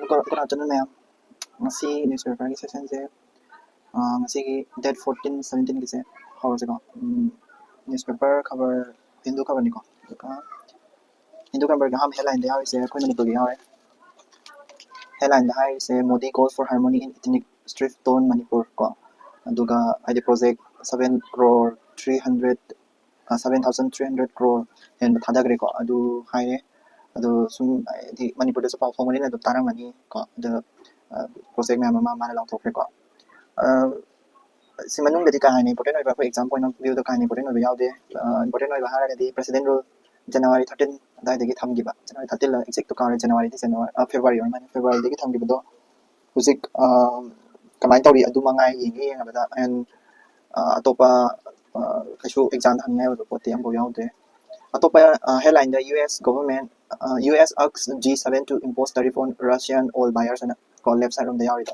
Good afternoon, ma'am. Ngasi newspaper ki session se ngasi ki date 14 17 ki se how se ko newspaper cover Hindu cover ni ko ka Hindu cover ga ham headline de ha se koi Manipuri ha headline da hai se Modi calls for harmony in ethnic strife tone Manipur ko aduga id project 7 crore 300 7,300 crore and thadagre ko adu hai adu sum di Manipur da sa pau phomani na du taramani ko the project ma'am mana long thokre ko si manung da ka hai ni important oi ba for exam point of view da ka ni important oi ba yaude important oi ba ha ga di president rule January 13 dai da gi thamgi ba January 13 la exact to ka January di January February or February da gi thamgi ba do husik kamai tauri adu mangai yingi nga ba and atopa kaishu exam hangai ba pote ambo yaude atopa headline the US government US asks G7 to impose tariff on Russian oil buyers and call left side on the yard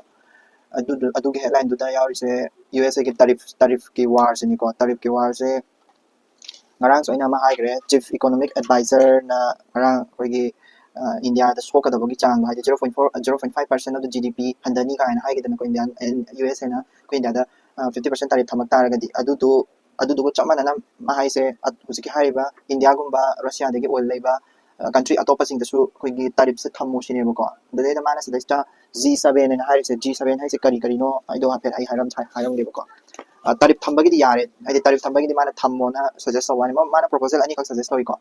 adu ki headline du da yar se USA ki tariff ki war se ni ko tariff ki war se ngarang so ina ma hai gre chief economic advisor na ngarang koi gi India da shoka da bogi chang hai 0.5% of the GDP handani ka hai gi da ko India and USA na ko India da 50% tariff thamak tar ga di adu du chamana na ma hai se husiki hai ba India gumba Russia da gi oil leiba country atopa sing da su koi gi tariff se thammo sine ko da de mana se da G7 and hai se G7 hai se kari no I do have ai hairam de ko tarif thambagi di yare ai tarif thambagi di mana thammo na suggest wani mana proposal ani ko suggest ko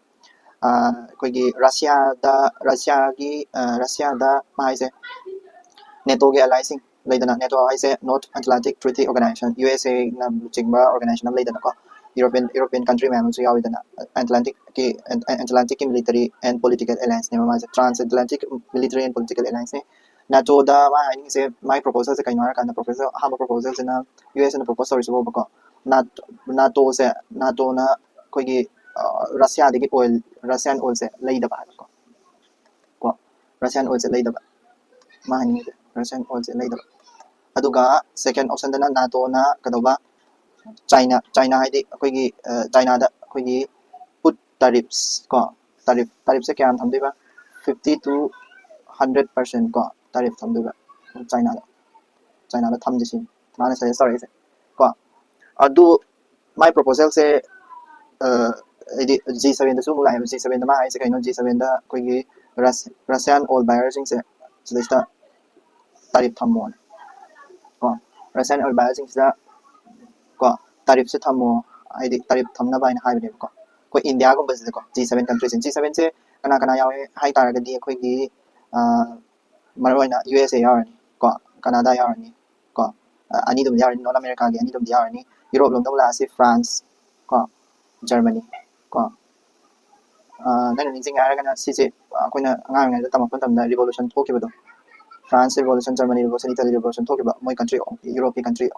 koi gi Russia da mai se NATO ge alliance leidana NATO ai se North Atlantic Treaty Organization USA na chingba organization am leidana ko European country ma'am so yawidana Atlantic ki military and political alliance ne ma transatlantic military and political alliance ne NATO da ma ai se my proposal se kainara kana proposal ha proposal se na US na proposal so ko NATO na koi gi Russia de gi oil Russian oil se leida ba ko Russian oil se leida ba ma ni Russian oil se leida ba aduga second option da na NATO na kadoba China hai di koi gi China da koi gi put tariffs ko tariff se kya tham ba 50 to 100% ko tariff tham ba China da tham jisin mana sai sorry se ko adu my proposal se G7 da su mulai G7 da ma ai se kaino G7 da koi gi Russian oil buyers sing se lista tarif thammo ko Russian oil buyers sing da ko tarif se thammo ai di tarif thamna ba ina hai ne ko ko India gum ba se ko G7 countries G7 se kana yawe hai tar ga di koi gi maroina USA yarani ko Canada yarani ko ani dum yarani North America gi ani dum yarani Europe lom dom la se France ko Germany ko nan ni jing ara kana si se koina ngang ngai da tamak tam da revolution thoki ba do France revolution Germany revolution Italy revolution thoki ba moi country European country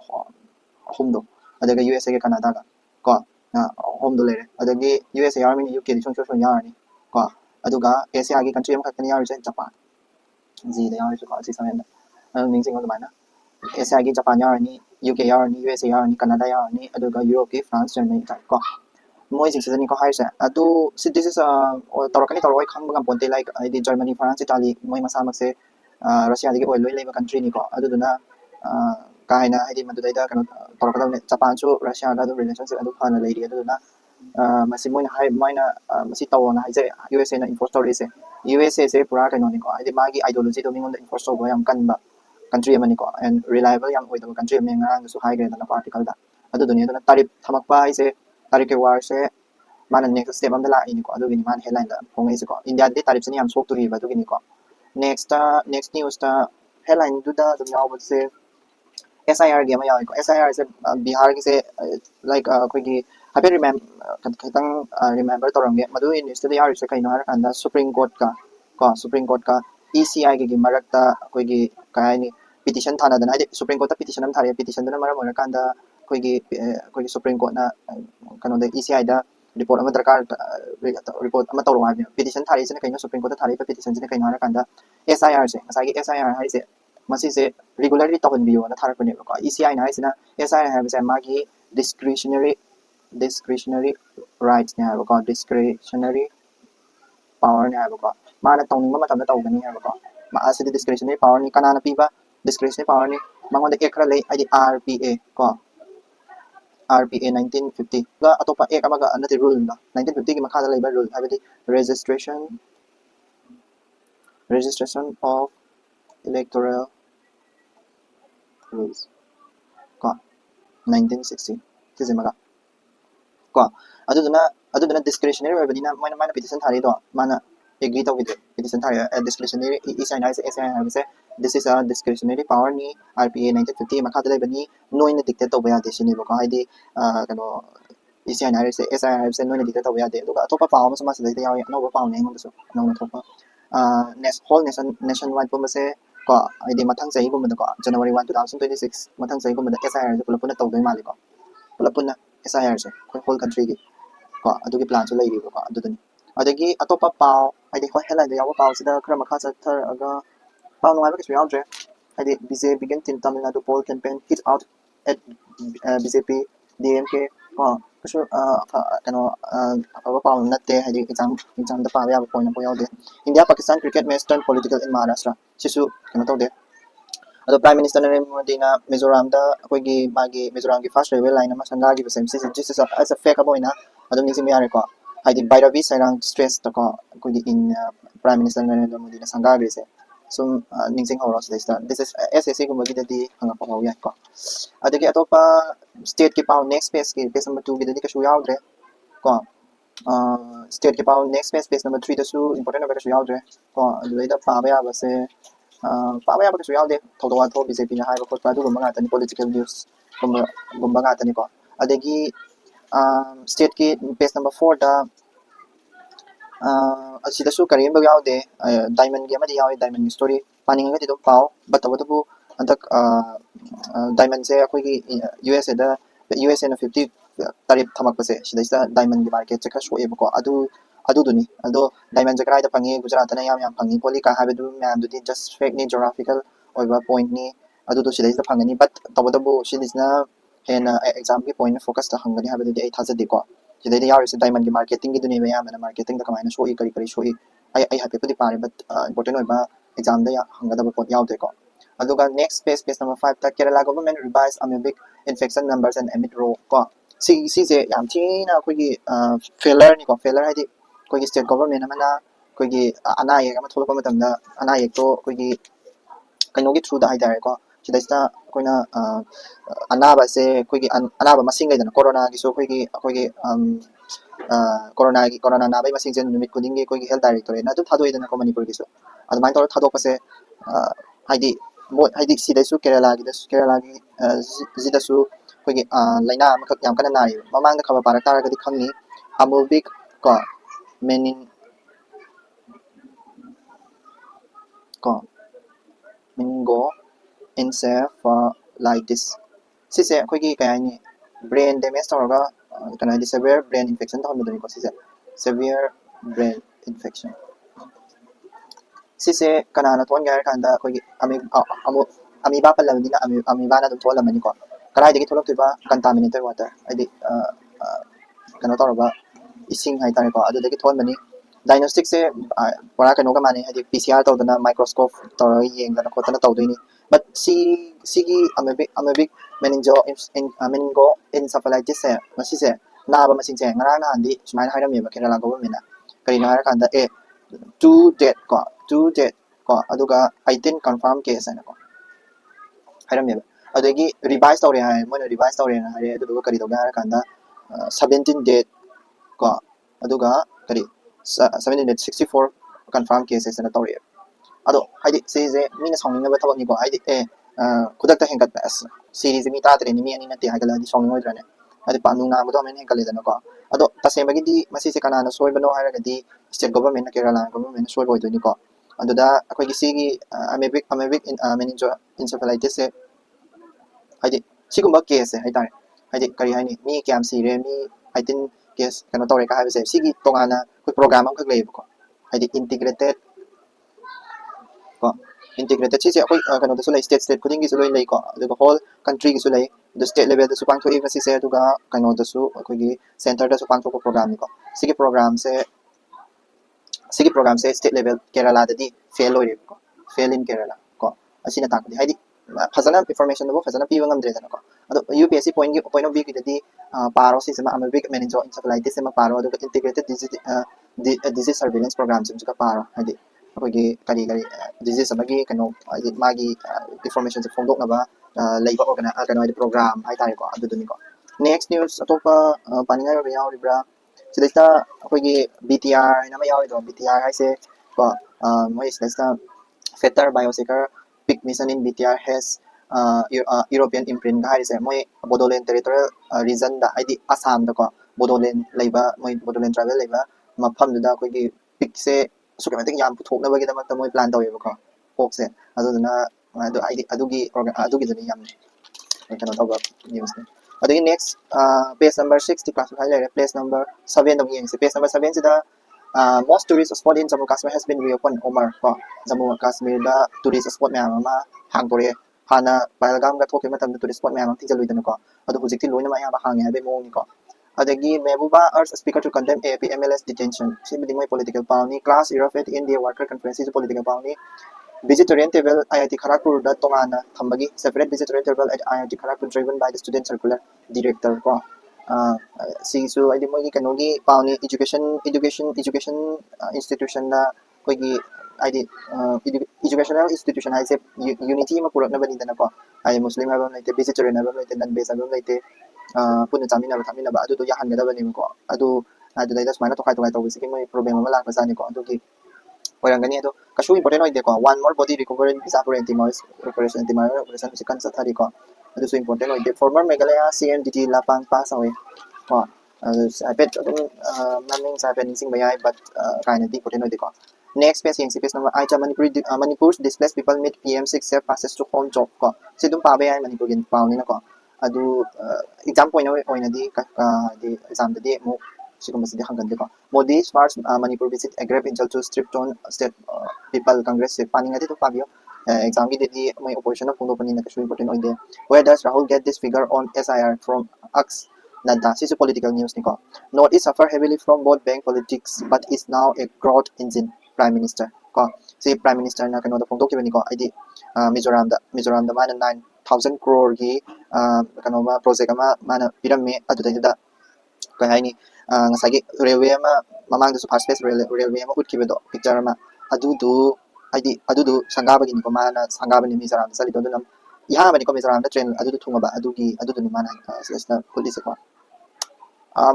home do adaga USA ke Canada ga ko home do le adagi USA army ni UK ni chong chong yarani ko aduga Asia gi country am khatani yar se Japan ji da yar su ko si samen da ning jing ko mana Asia gi Japan yarani UK yarani USA yarani Canada yarani aduga Europe ki France Germany ko moi jing se ni ko hai se adu this is torakani toroi khang bang ponte like di Germany France Italy moi masa mak se Russia dagi oil loi leba country ni ko adu duna kaina ai di madu dai da kan torakada ne Japan su Russia da relationship adu phana lei ri adu duna masi moi hai maina masi tawona hai se USA na enforce tori se USA se pura kaino ni ko ai di magi ideology do mingon da enforce so yam kan ba country amani ko and reliable yam oi da country me ngang su hai gre da article da adu dunia da tarif thamak pa ai se tarif ke war se mana next step am da la ini ko adu gini man headline da pong ai se ko India de tarif se ni am sok turi ba adu gini ko next news ta headline du da dum yaw se SIR ge ma yaw ko SIR se Bihar gi se like koi gi happy remember torang ge madu in study ar se kaino har anda Supreme Court ka ECI ge marak ta koi gi kai ni petition thana da na Supreme Court ta petition am thare petition da maram or kan da koi gi Supreme Court na kano da ECI da report ama darkar report ama tawro ha petition thare se kaino Supreme Court ta thare petition se kaino har kan da SIR se asai gi SIR hai se masi se regularly tawon biyo na thar ko ne ko ECI na isina SIR ha se magi discretionary rights ne ha ko discretionary power ne ha ko mana tawning ma matam na tawgani ha ko asidi discretionary power ni kanana piba discretionary power ni mangonda ek khara lei id RPA ko RPA 1950 ga atopa ek amaga anati rule na 1950 gi makha lei ba rule habidi registration of electoral rules ko 1960 tizemaga ko aduduna discretionary oibadina mana petition thari do mana agree to with petition thari discretionary SI this is a discretionary power ni RPA 1950 makha dai bani noina dictate to baya desini ko haidi kano SI se noina dictate to baya de duga atopa power ma sama dai yawi no power ne ngom so no thopa whole nationwide ko se ko haidi mathang sai ko ko January 1 2026 mathang sai ko SI se pula puna to dai mali ko pula puna SI se whole country gi ko adugi plan so lai ri ko adudani adagi atopa power haidi ko headline da yawa power sida khara makha sa thar aga power no ba kisu yaudre haidi BJP begin in Tamil Nadu poll campaign hit out at BJP DMK ko kisu kano aba power natte haidi exam da power ya point po yaude India Pakistan cricket match turn political in Maharashtra sisu kano to de ado prime minister Narendra Modi na Mizoram da akoigi magi Mizoram gi first railway line ama sanga gi sem this is as a fake aboina ado ni sim yare ko haidi Bhairavi Sairang stress to ko akoigi in prime minister Narendra Modi na sanga gi se sum ningsing horos this is SSC gumagi dadi hanga pa ya ko adagi atopa state ki power next page number 2 gi dadi ka shu yaudre ko state ki power next page number 3 da su important ba ka shu yaudre ko adida pa ba ya ba se pa ba ya ba ka shu yaude thodo wa tho BJP na hai ba ko pa du gumba ta ni political news gumba ga ta ni ko adagi state ki page number 4 da asida su karim ba yaude diamond gi amadi yawi diamond story paninga di do pau but bu antak diamond se akoi gi USA da USA na 50 tarif thamak pase sida diamond gi market che ka show e ko adu duni ado diamond jakrai da pangi Gujarat na yam pangi poli ka habe du man du just fake ni geographical oiba point ni adu do sida phangani but bu sidisna hen exam gi point focus ta hangani habe du ai thajadi ko sida yawi se diamond gi marketing gi duni ya mana marketing da kamaina show e kari show e ai happy pudi pare but important oiba exam da hangada ba point yaude ko aduga next page number 5 ta Kerala government revised amoebic infection numbers and emit row ko si se yam thina koi gi failure ni ko failure haidi koi gi state government amana koi gi anai ama tholo matam da anai to koi gi kaino gi through da haidar ko sida koina anaba se koi gi anaba masing gaidana corona gi so koi gi corona na bai masing jen numit kuding gi koi gi health directorate na du thadoi dana ko Manipur gi so admai tor thadok pase haidi sida su Kerala gi zida su koi gi laina amakak yam kana nai mamang da khaba parak tara ga di khangni amoebic ko meningoencephalitis sise koi gi kai ni brain damage tawra kana di severe brain infection ta homdoni ko sise severe brain infection sise kana na ton gar kanda koi gi amoeba palamdina amoeba na dum thola mani ko karai degi tholok tiba contaminated water adi kana tawra ising hai tare ko adu degi thon mani diagnostic se pora kano ga mani hadi PCR tawdana microscope tawra yengdana khotana tawdini but sigi amoebic meningoencephalitis se masi se na ba masing se ngara na andi sumai hairam me ba Kerala government na kari na kanda two dead ko aduga 18 confirm case na ko hairam me adagi revise tawre hai mo revise tawre na hai adu kari do ga kanda 17 dead ko aduga kari 764 confirm cases na tawre ado haidi se mina songning ba thawak ni ko haidi kudak ta hengat as series mi ta tre ni mi ani na ti hagala di songning oidra ne adi panu na mo do men henkale dana ko ado tasema gi di masi se kana na soy bano haira ga di state government na Kerala government soy boy do ni ko ado da akoi gi sigi amoebic meningoencephalitis se haidi sigumba case haidare haidi kari haini mi kyam sire mi 18 case kana tawre ka habi se sigi tongana koi program am khak lei ko haidi integrated si se akoi kano da sulai state kuding gi sulai lei ko aduga whole country gi sulai the state level da su pang thoi si se aduga kano da su akoi gi center da su pang thok program ni ko sigi program se state level Kerala da di fail loi ko fail in Kerala ko asina takdi haidi fazana information do fazana piwa ngamdre dana ko ado UPSC point of view kidadi paro si sama amal big meningoencephalitis sama paro ado integrated disease surveillance program sim ka paro haidi akogi kari disease amagi kano magi information se fondok na ba leiba organize program hai tare ko adu duni ko next news atopa paninga ro yauribra sidesta akogi BTR na ma yauri do BTR hai se ko moi sidesta fetter bioseeker big mission in BTR has European imprint ga harise moi Bodoland territorial region da haidi Assam da ko Bodoland leiba moi Bodoland tribal leiba mafam da akogi big se sukametik yam puthokna bagi damak moi plan taweba ko hok se aduna adu haidi adugi dani yam kano tawba news ne adagi next page number 60 classified layer page number 7 dong yeng se page number 7 sida most tourist spot in Jammu Kashmir has been reopened Omar ko Jammu Kashmir da tourist spot mayam ama hangtore hana Pahalgam ga thoke matam tourist spot mayam thingjalui dana ko adu hujikti loina ma ya ba hangi habe mo ni ko adagi Mehbooba urged speaker to condemn AAP MLS detention sibidi moi political pauni class irrefate India worker conference is political pauni Vegetarian table IIT Kharagpur da tongana thambagi separate vegetarian table at IIT Kharagpur driven by the student circular director ko sisu adi mogi kanogi pauni education institution da kogi id educational institution hai se unity ma purak na bani dana ko ai muslim aba laite vegetarian aba laite non veg aba laite puna chamina ba adu to ya han da bani ko adu daida smana to khai to bisi mai problem ma la ka sani ko adu ki orangani ado kashu important oide ko one more body recovery visa for anti-Maoist operation si kan sa thari ko adu so important oide former Meghalaya CMDT lapang pass away ko I bet naming sa pen sing bayai but kind of important oide ko next page yung page number ai Manipur's displaced people meet PM6 self passes to home job ko sidum pa bayai Manipur gin paw ni na ko adu exam point na di exam di mo siguro sa hanggang dito Modi sparks Manipur visit aggrave angel to strip down state people congress se paning natin to pagyo exam gi di may opposition na puno pa ni nakasyo important oide where does Rahul get this figure on SIR from Ux Nanta this is political news niko Northeast suffer heavily from both bank politics but is now a growth engine prime minister ko si prime minister na kano da pungtok ni ko ID Mizoram da mana 9,000 crore gi kano ma project ama mana pirame adu da kaya ni ngasagi railway ama mamang da super space railway ama utkibedo picture ama adu sangaba gini ko mana sangaba ni Mizoram sali do nam ya ba ni ko Mizoram da train adu thunga ba adu ni mana sesna police ko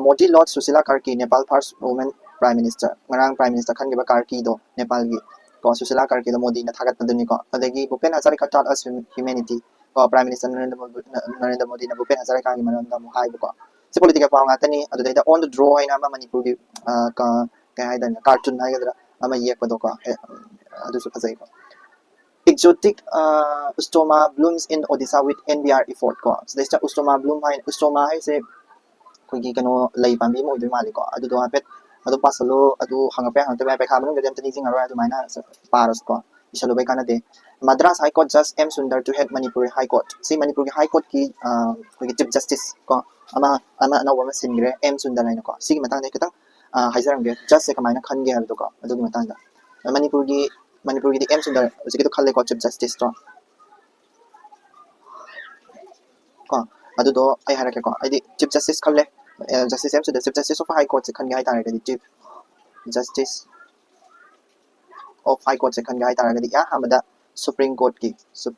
Modi Lord Susila Karki Nepal first woman prime minister ngarang prime minister khan giba Karki do Nepal gi ko Susila Karki do Modi na thagat na ko adagi Bhupen Hazarika taught us humanity ko prime minister Narendra Modi na Bhupen Hazarika gi mananda mo hai ko si politika pa nga tani adu dai on the draw hai na ma Manipur gi ka hai dan cartoon hai gadra ama yek pa do ko adu su phasai ko Exotic Ustoma blooms in Odisha with NBR effort ko so this Ustoma bloom hai se kogi kano lai pambi mo idoi mali ko adu do apet adu pasalo adu hangte ba kha manung gadam tani jing aro adu maina paras ko isalo bai kana de Madras High Court Judge M Sundar to head Manipuri High Court si Manipuri High Court ki kogi chief justice ko ama na wama singre M Sundar lai ko si matang de kitang haijarang ge judge se kamaina khan ge adu ko adu matang da Manipuri gi M Sundar sigi to khalle ko chief justice to ko adu do ai harake ko ai chief justice khalle Justice M Sundar chief justice of High Court se khan ge hai tare ga chief justice of High Court se khan ge hai tare ga ya hamada Supreme Court ki so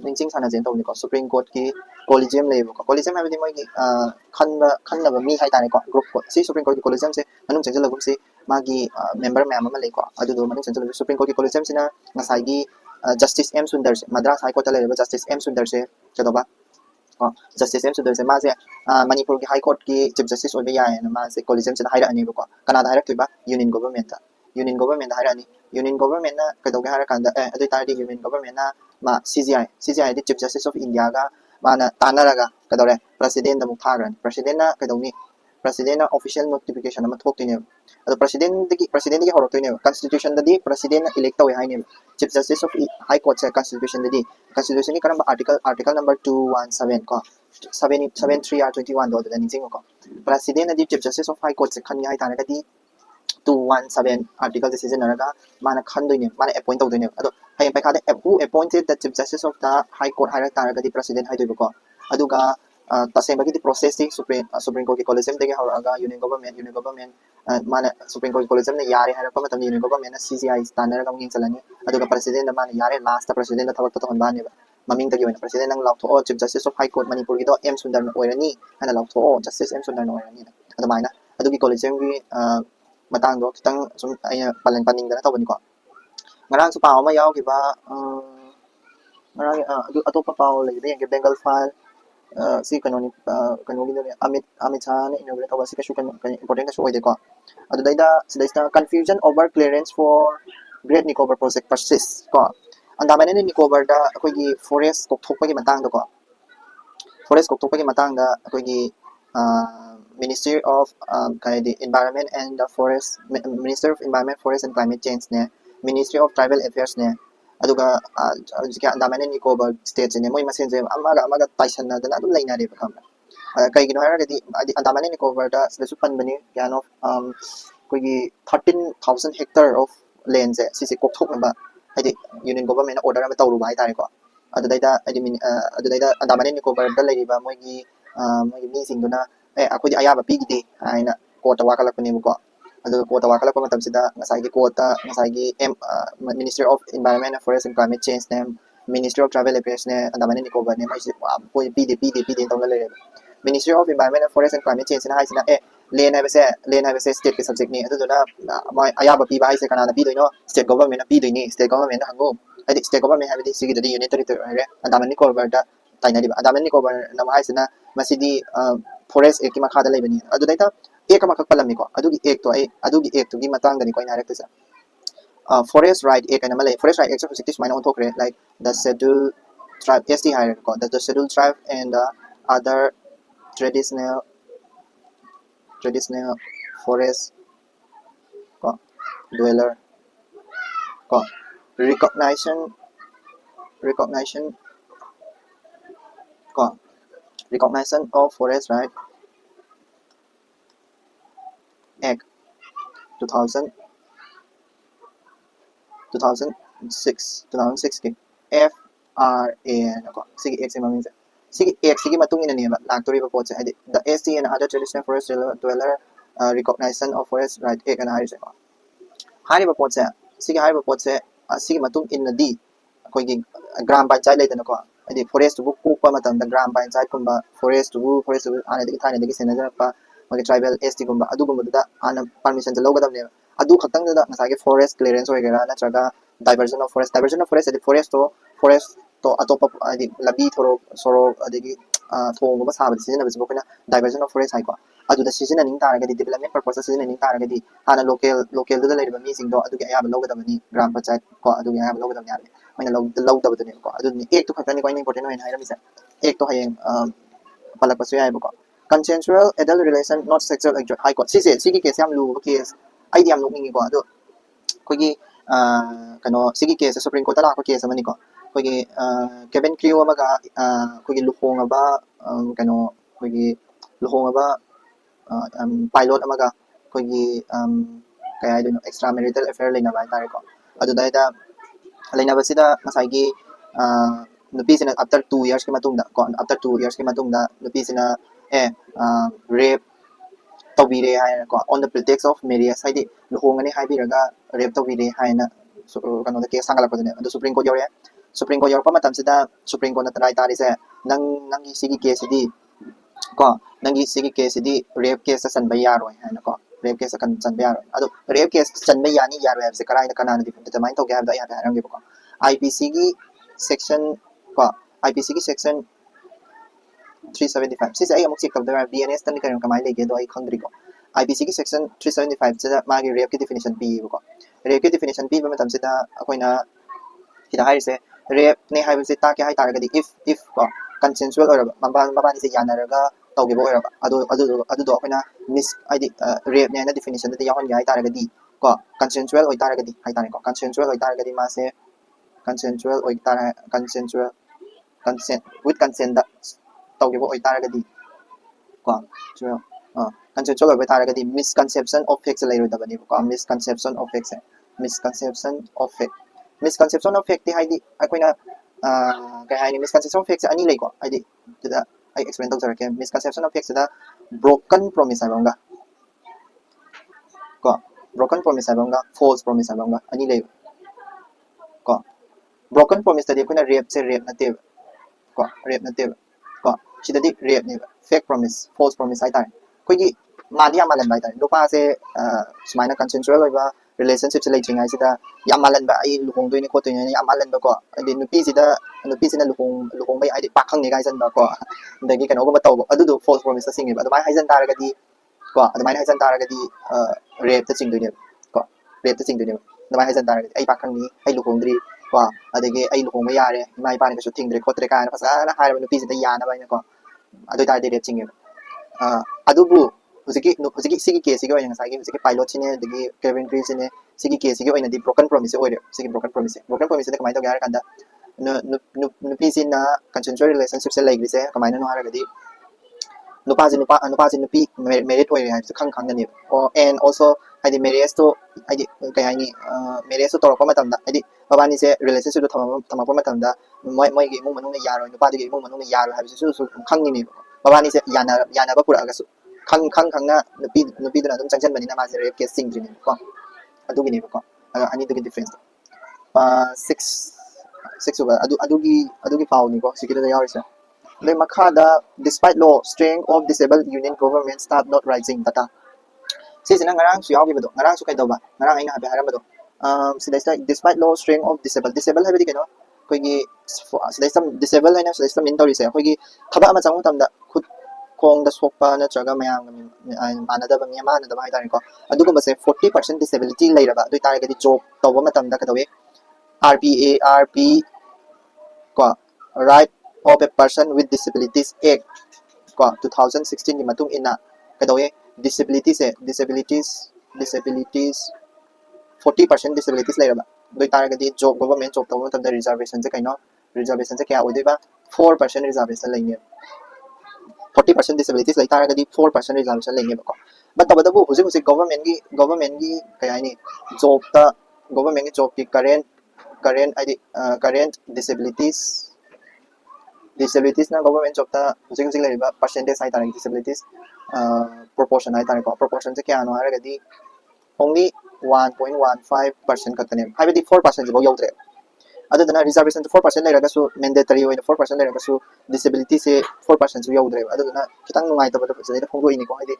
ning sana jen to ni ko Supreme Court ki collegium le ko collegium ha bi moi ki khan ba mi hai tare ko group ko si Supreme Court ki collegium se manung chang la si magi member ma'am ma le ko adu do manung chang Supreme Court ki collegium sina ngasai gi Justice M Sundar se Madras High Court le Justice M Sundar se chadoba Justice M Sundar se ma se Manipur ki High Court ki Chief Justice obe ya na ma se collegium se haira ani ko kana da haira ba union government da haira ani union government na kado ga haira kanda adu tari union government na ma CGI the Chief Justice of India ga mana tanaraga kadore president da muthagan president na kadoni president na official notification na mathok ne adu president gi horok ne constitution da di president na elect tawi hai ne Chief Justice of High Court se constitution da di constitution ni karamba article number 217 ko 73 or 21 do da ning ko president na di Chief Justice of High Court se khan hai tanaga di 217 article decision mana khandoine mana appoint tawdoine ado hayeng paikada who appointed the chief justice of the high court higher taragadi president haidoibako aduga tasembagi process supreme court collegium degi haraga union government mana supreme court collegium ne yare hara pa matam union government na CCI standard ga ngin chalani aduga president mana yare last president thawak to hon bani maming tagi wena president nang lautho chief justice of high court manipur gi do M Sundar oirani ana lautho justice M Sundar oirani adu maina adugi collegium gi matang do kitang sum aina paning dana tawani ko ngarang su paw ma yaw ki ba ngarang adu atopa paw le de bengal file si kanoni kanoni de amit Shah ne inaugurate tawa si ka shu kan important ka shu oide ko adu daida sidaista confusion over clearance for Great Nicobar project persists ko andamane ne Nicobar da akoi gi forest kok thok pa gi matang da ko forest kok thok pa gi matang da akoi gi Ministry of Environment and the Forest Minister of Environment Forest and Climate Change ne Ministry of Tribal Affairs ne aduga jika andamane Nicobar states ne moi masen je amaga taisan na adu laina re bakam kai gino hara gadi andamane Nicobar da su pan bani gan of koi gi 13,000 hectare of land je sisi kok thok na ba hadi union government order ma tawru bai tare ko adadaida andamane Nicobar da lei ba moi gi mi singduna akoi ayaba pigide aina kota wakalakpani ko adu kota wakalakpa matamsida ngasai gi kota ngasai gi Ministry of Environment and Forest and Climate Change ne Ministry of Travel Affairs ne andamane Nicobar ne mai koi pide tawla le Ministry of Environment and Forest and Climate Change na haisina land haibase state ki subject ni aduduna mai ayaba piba haise kana na pidoino state government na pidoini state government na hango adi state government habidi sigi da unit territory re andamane Nicobar da tainari ba andamane Nicobar na haisina masidi forest ek ki makha da leibani adu daita ek ama kak palami ko adugi ek to gi matang dani ko ina rekta sa forest right ek ana malay forest right ek so siktis maina on thokre like the scheduled tribe ST hierarchy ko the scheduled tribe and the other traditional forest ko dweller ko recognition ko recognition of forest right Act 2006 ki FRA ko sige X maming sa sige X sige matung ina niya lagtori pa po sa the ST and other traditional forest dweller recognition of forest right Act and hari sa ko hari pa po sa sige hari pa po sa sige matung ina di koi gi gram panchayat leitana ko adi forest bu ku pa matam da gram panchayat kumba forest bu ana digi thane digi senajara pa magi tribal ST kumba adu kumba da ana permission ta logadam ne adu khatang da ngasage forest clearance hoigera natraga diversion of forest adi forest to atopa adi labi thoro soro adigi thong ba sabad season ba bokina diversion of forest haiko adu da season ning taragadi development purpose season ning taragadi ana local da leriba mi sing do adu gi ayaba logadamani gram panchayat ko adu gi ayaba logadam yabe maina logdabadune ko adu ni ek to khatani ko important hoina haira misa ek to hayeng palakpasu yaiba ko consensual adult relation not sexual act high court sigi case yam lu case idea am nokningi ko adu kogi kano sigi case supreme court la ko case amani ko kogi cabin crew amaga kogi luhong aba kano kogi luhong aba pilot amaga kogi kaya do extramarital affair lena bai tare ko adu daida lena basida masagi nupi sina after 2 years ki matungda ko after 2 years ki matungda nupi sina rape tawire hai ko on the pretext of marriage haidi luhongani haibiraga rape tawire haina kano da case sangala padune adu supreme court yor pa matam sida supreme court na try tari se nangi sigi case di ko nangi sigi case di rape case san bayaroi haina ko rape case kan san bayaroi adu rape case san bayani yaroi habse karai kana na determine to ga da ya da rangi ko IPC gi section ko IPC gi section 375 sisa ay amuk check tabda BNS tan karon kamay lege do ay khangdri ko IPC gi section 375 sa magi rape ki definition pi ko rape ki definition pi ba matam sida akoina hida hai se rape ne hai se ta ke hai taragadi if ko consensual or mabani se yanaraga tawge bo era adu do akoina miss id rape ne na definition da yawan gai taragadi ko consensual oi taragadi hai tare ko consensual oi taragadi ma se consensual oi tar consensual consent with consent da tawge bo oi taragadi ko consensual over taragadi misconception of facts layrodabani ko misconception of facts misconception of fact misconception of fact haidi akoina kay haini misconception of facts ani lay ko haidi da I explain to sarake misconception of facts da broken promise abanga ko broken promise abanga false promise abanga ani lay ko broken promise tadi akoina rape se rape nate ko rape nate ko sidadi rape ne fake promise false promise ai tai koigi madi amalan bai tai nupa se sumaina consensual oiba relationship se leiting ai sida yamalan ba ai luhong doi ni ko toi ni yamalan ba ko adi nupi sina luhong bai ai di pakhang ni gai san ba ko dagi kano ko bataw adu do false promise sing ba adumai haisan taragadi ko adumai haisan taragadi rape ta ching doi ni ko rape ta ching doi ni adumai haisan taragadi ai pakhang ni ai luhong dri ko adagi ai luhong ba yare mai pa ni ko thing dre ko tre ka na pasana haira nupi sida yana ba ni ko adu ta de rape ching adubu huziki sigi case sigi oina ngasagi huziki pilot sine dagi Kevin Chris sine sigi case sigi oina di broken promise oire sigi broken promise de kamai to gyara kanda nupi sina consensual relationship se like se kamai no haragadi nupa si nupi married oire ha khang khang ni and also haidi marriage to haidi kai hani marriage to torok matamda haidi babani se relationship to thama matamda moi gi mung manung ne yaro nupa di gi mung manung ne yaro ha su khang ni babani se yana ba pura ga su khang na nupi dana dum changchan bani na ma se rape case sing drin ko adugi ni ko ani dugi difference 6 over adugi file ni ko sikira da yawisa le makada despite law strength of disabled union government start not rising data sisina ngarang su yawi bado ngarang su kai doba ngarang aina habe haram bado sida despite law strength of disabled habi keno koigi sida disabled haina sida min tori se koigi thaba ma changu tamda khut kong da sokpa na chaga mayam manada ba mi manada ba haidari ko adugumba se 40% disability leiraba doi taragadi job toba matamda kadawe RP ko right of a person with disabilities act ko 2016 ni matung ina kadawe disabilities 40% disabilities leiraba doi taragadi job government job toba matamda reservation se kaino reservation se kya oiba 4% reservation leine 40% disabilities like taragadi 4% reservation lenge ko but tabadabu huji government gi kaya ni job ta government gi job ki current disabilities na government job ta huji leba percentage ai tarang disabilities proportion ai tarang ko proportion se kya no haragadi only 1.15% katane habidi 4% bo yautre adudana reservation 4% leiragasu mandatory oina 4% leiragasu disability se 4% su yaudre adudana kitang nungai tabada jeda phongdo ini ko haidi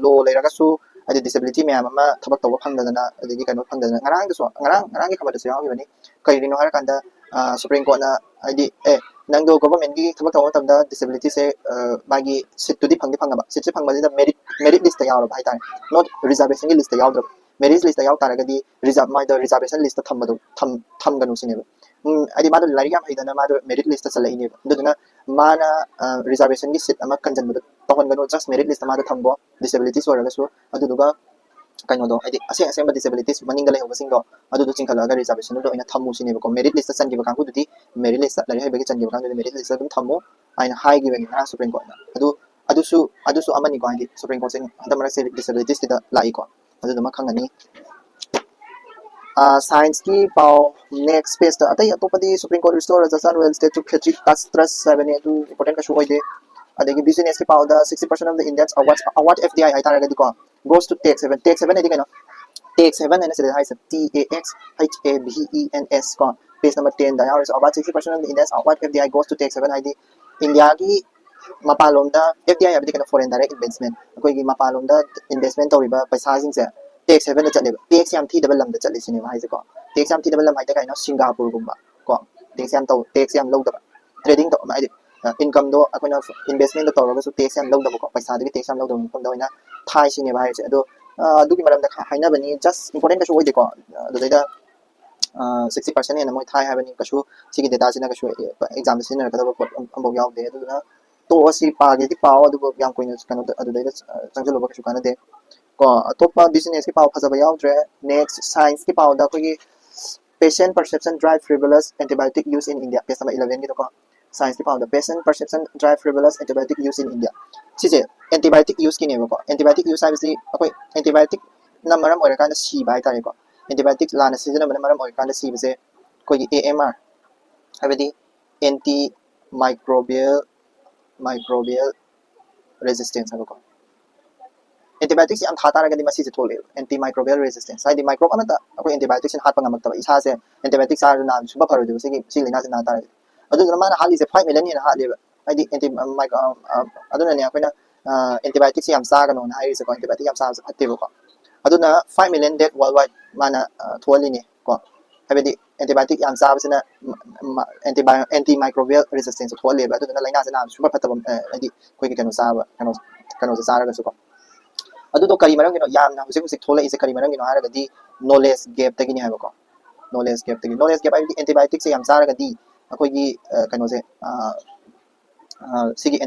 law leiragasu adi disability me ama thabak tawa phangdana adigi kano phangdana ngarang gi khabar se yawi bani kairino har kanda supreme court na adi nangdo government gi thabak tawa tamda disability se magi seat to di phangaba seat se phangba da merit list ya yawa haidai not reservation gi list ya yaudra merit list yaw taragadi reserve my the reservation list thambado thamganu sineba adi madu lari yam haidana madu merit list sala ineba duduna mana reservation gi seat ama kanjan madu tohon ganu just merit list madu thambo disabilities oraga so aduduga kaino do adi ase disabilities maninga lay hobasingo adudu chingkhala ga reservation do ina thammu sineba ko merit list sangiba kangu dudi merit list lari haibagi changiba kangu merit list dum thammu aina high gi bagi na supreme court adusu amani ko adi supreme court sing adamara se disabilities kita lai ko aduduma khangani science ki pau next page ta atai atopadi supreme court restore rajasan well state to khetri trust 7 to important ka show ide adegi business ki pau da 60% of the indians award FDI ai taraga diko goes to tax 7 edi kano tax 7 and say hi TAXHABENS ko page number 10 da is about 60% of the indians award FDI goes to tax 7 id india ki mapalomda FDI abdi kano foreign direct investment koi gi mapalomda investment toriba paisa sing se tax 7 da chale tax yam thi double lam da chale sine hai ko tax yam thi double lam hai da kaino singapore gumba ko tax yam low da trading to mai income do akoina investment do toroga su tax yam low da ko paisa da tax yam low da ko da ina thai sine hai se ado dugi maram da haina bani just important ka su oi de ko do da 60% ena moi thai ha bani ka su sigi data sina ka su exam sina ka da ko ambo yaw de do na to asi pa ge ti paw adu yang koina kanu adu da changjalo ba ka su kana de ko atopa business ki paw phajaba yaudre next science ki paw da ko gi patient perception drive frivolous antibiotic use in india page number 11 ki ko science ki paw da patient perception drive frivolous antibiotic use in india chije antibiotic use ꯀꯤꯅꯦꯕꯀꯣ antibiotic use ꯍꯥꯏꯕꯁꯤ ꯑꯩꯈꯣꯏ antibiotic ꯅ ꯃꯔꯝ ꯑꯣꯏꯔꯀꯥꯟꯗ ꯁꯤꯕ ꯍꯥꯏꯇꯥꯔꯦꯀꯣ antibiotic ꯂꯥꯟꯅ ꯁꯤꯖꯤꯟꯅꯕꯅ ꯃꯔꯝ ꯑꯣꯏꯔꯀꯥꯟꯗ ꯁꯤꯕꯁꯦ ꯑꯩꯈꯣꯏꯒꯤ AMR ꯍꯥꯏꯕꯗꯤ anti microbial resistance ꯍꯥꯏꯕꯀꯣ antibiotics ꯌꯥꯝ ꯊꯥ ꯇꯥꯔꯒꯗꯤ ꯃꯁꯤꯁꯦ ꯊꯣꯛꯂꯛꯑꯦꯕ anti microbial resistance ꯍꯥꯏꯗꯤ ꯃꯥꯏꯀ꯭ꯔꯣꯕ ꯑꯃꯠꯇ ꯑꯩꯈꯣꯏ antibiotics ꯍꯥꯠꯄ ꯉꯝꯃꯛꯇꯕ ꯏꯁꯥꯁꯦ antibiotics ꯆꯥꯔꯁꯨ ꯅꯥꯕ ꯁꯨꯡꯐ ꯐꯔꯣꯏꯗꯕ ꯁꯤ ꯂꯩꯅꯥꯁꯦ ꯅꯥ ꯇꯥꯔꯒꯗꯤ ꯑꯗꯨꯗꯨꯅ ꯃꯥꯅ ꯍꯥꯠꯂꯤꯁꯦ 5 million ꯍꯦꯟꯅ ꯍꯥꯠꯂꯦꯕ ꯍꯥꯏꯗꯤ ꯑꯗꯨꯅꯅꯦ ꯑꯩꯈꯣꯏꯅ antibiotics ꯌꯥꯝ ꯆꯥꯒꯅꯣꯅ ꯍꯥꯏꯔꯤꯁꯦꯀꯣ antibiotic ꯌꯥꯝ ꯆꯥꯕꯁꯦ ꯐꯠꯇꯦꯕꯀꯣ ꯑꯗꯨꯅ 5 million death worldwide ꯃꯥꯅ ꯊꯣꯛꯍꯜꯂꯤꯅꯦ ꯀꯣ ꯍꯥꯏꯕꯗꯤ antibiotic ꯌꯥꯝ ꯆꯥꯕꯁꯤꯅ anti microbial resistance ꯊꯣꯛꯍꯜꯂꯦꯕ ꯑꯗꯨꯗꯨꯅ ꯂꯩꯅꯥꯁꯦ ꯅꯥꯕ ꯁꯨꯡꯐ ꯐꯠꯇꯕ ꯍꯥꯏꯗꯤ ꯑꯩꯈꯣꯏꯒꯤ ꯀꯩꯅꯣꯁꯦ ꯆꯥꯔꯒꯁꯨꯀꯣ ꯑꯗꯨꯗꯣ ꯀꯔꯤ ꯃꯔꯝꯒꯤꯅꯣ ꯌꯥꯝꯅ ꯍꯧꯖꯤꯛ ꯊꯣꯛꯂꯛꯏꯁꯦ ꯀꯔꯤ ꯃꯔꯝꯒꯤꯅꯣ ꯍꯥꯏꯔꯒꯗꯤ knowledge gapꯇꯒꯤꯅꯤ ꯍꯥꯏꯕꯀꯣ knowledge gap ꯍꯥꯏꯕꯗꯤ antibiotics ꯌꯥꯝ ꯆꯥꯔꯒꯗꯤ ꯑꯩꯈꯣꯏꯒꯤ ꯀꯩꯅꯣꯁꯦ ꯁꯤꯒꯤ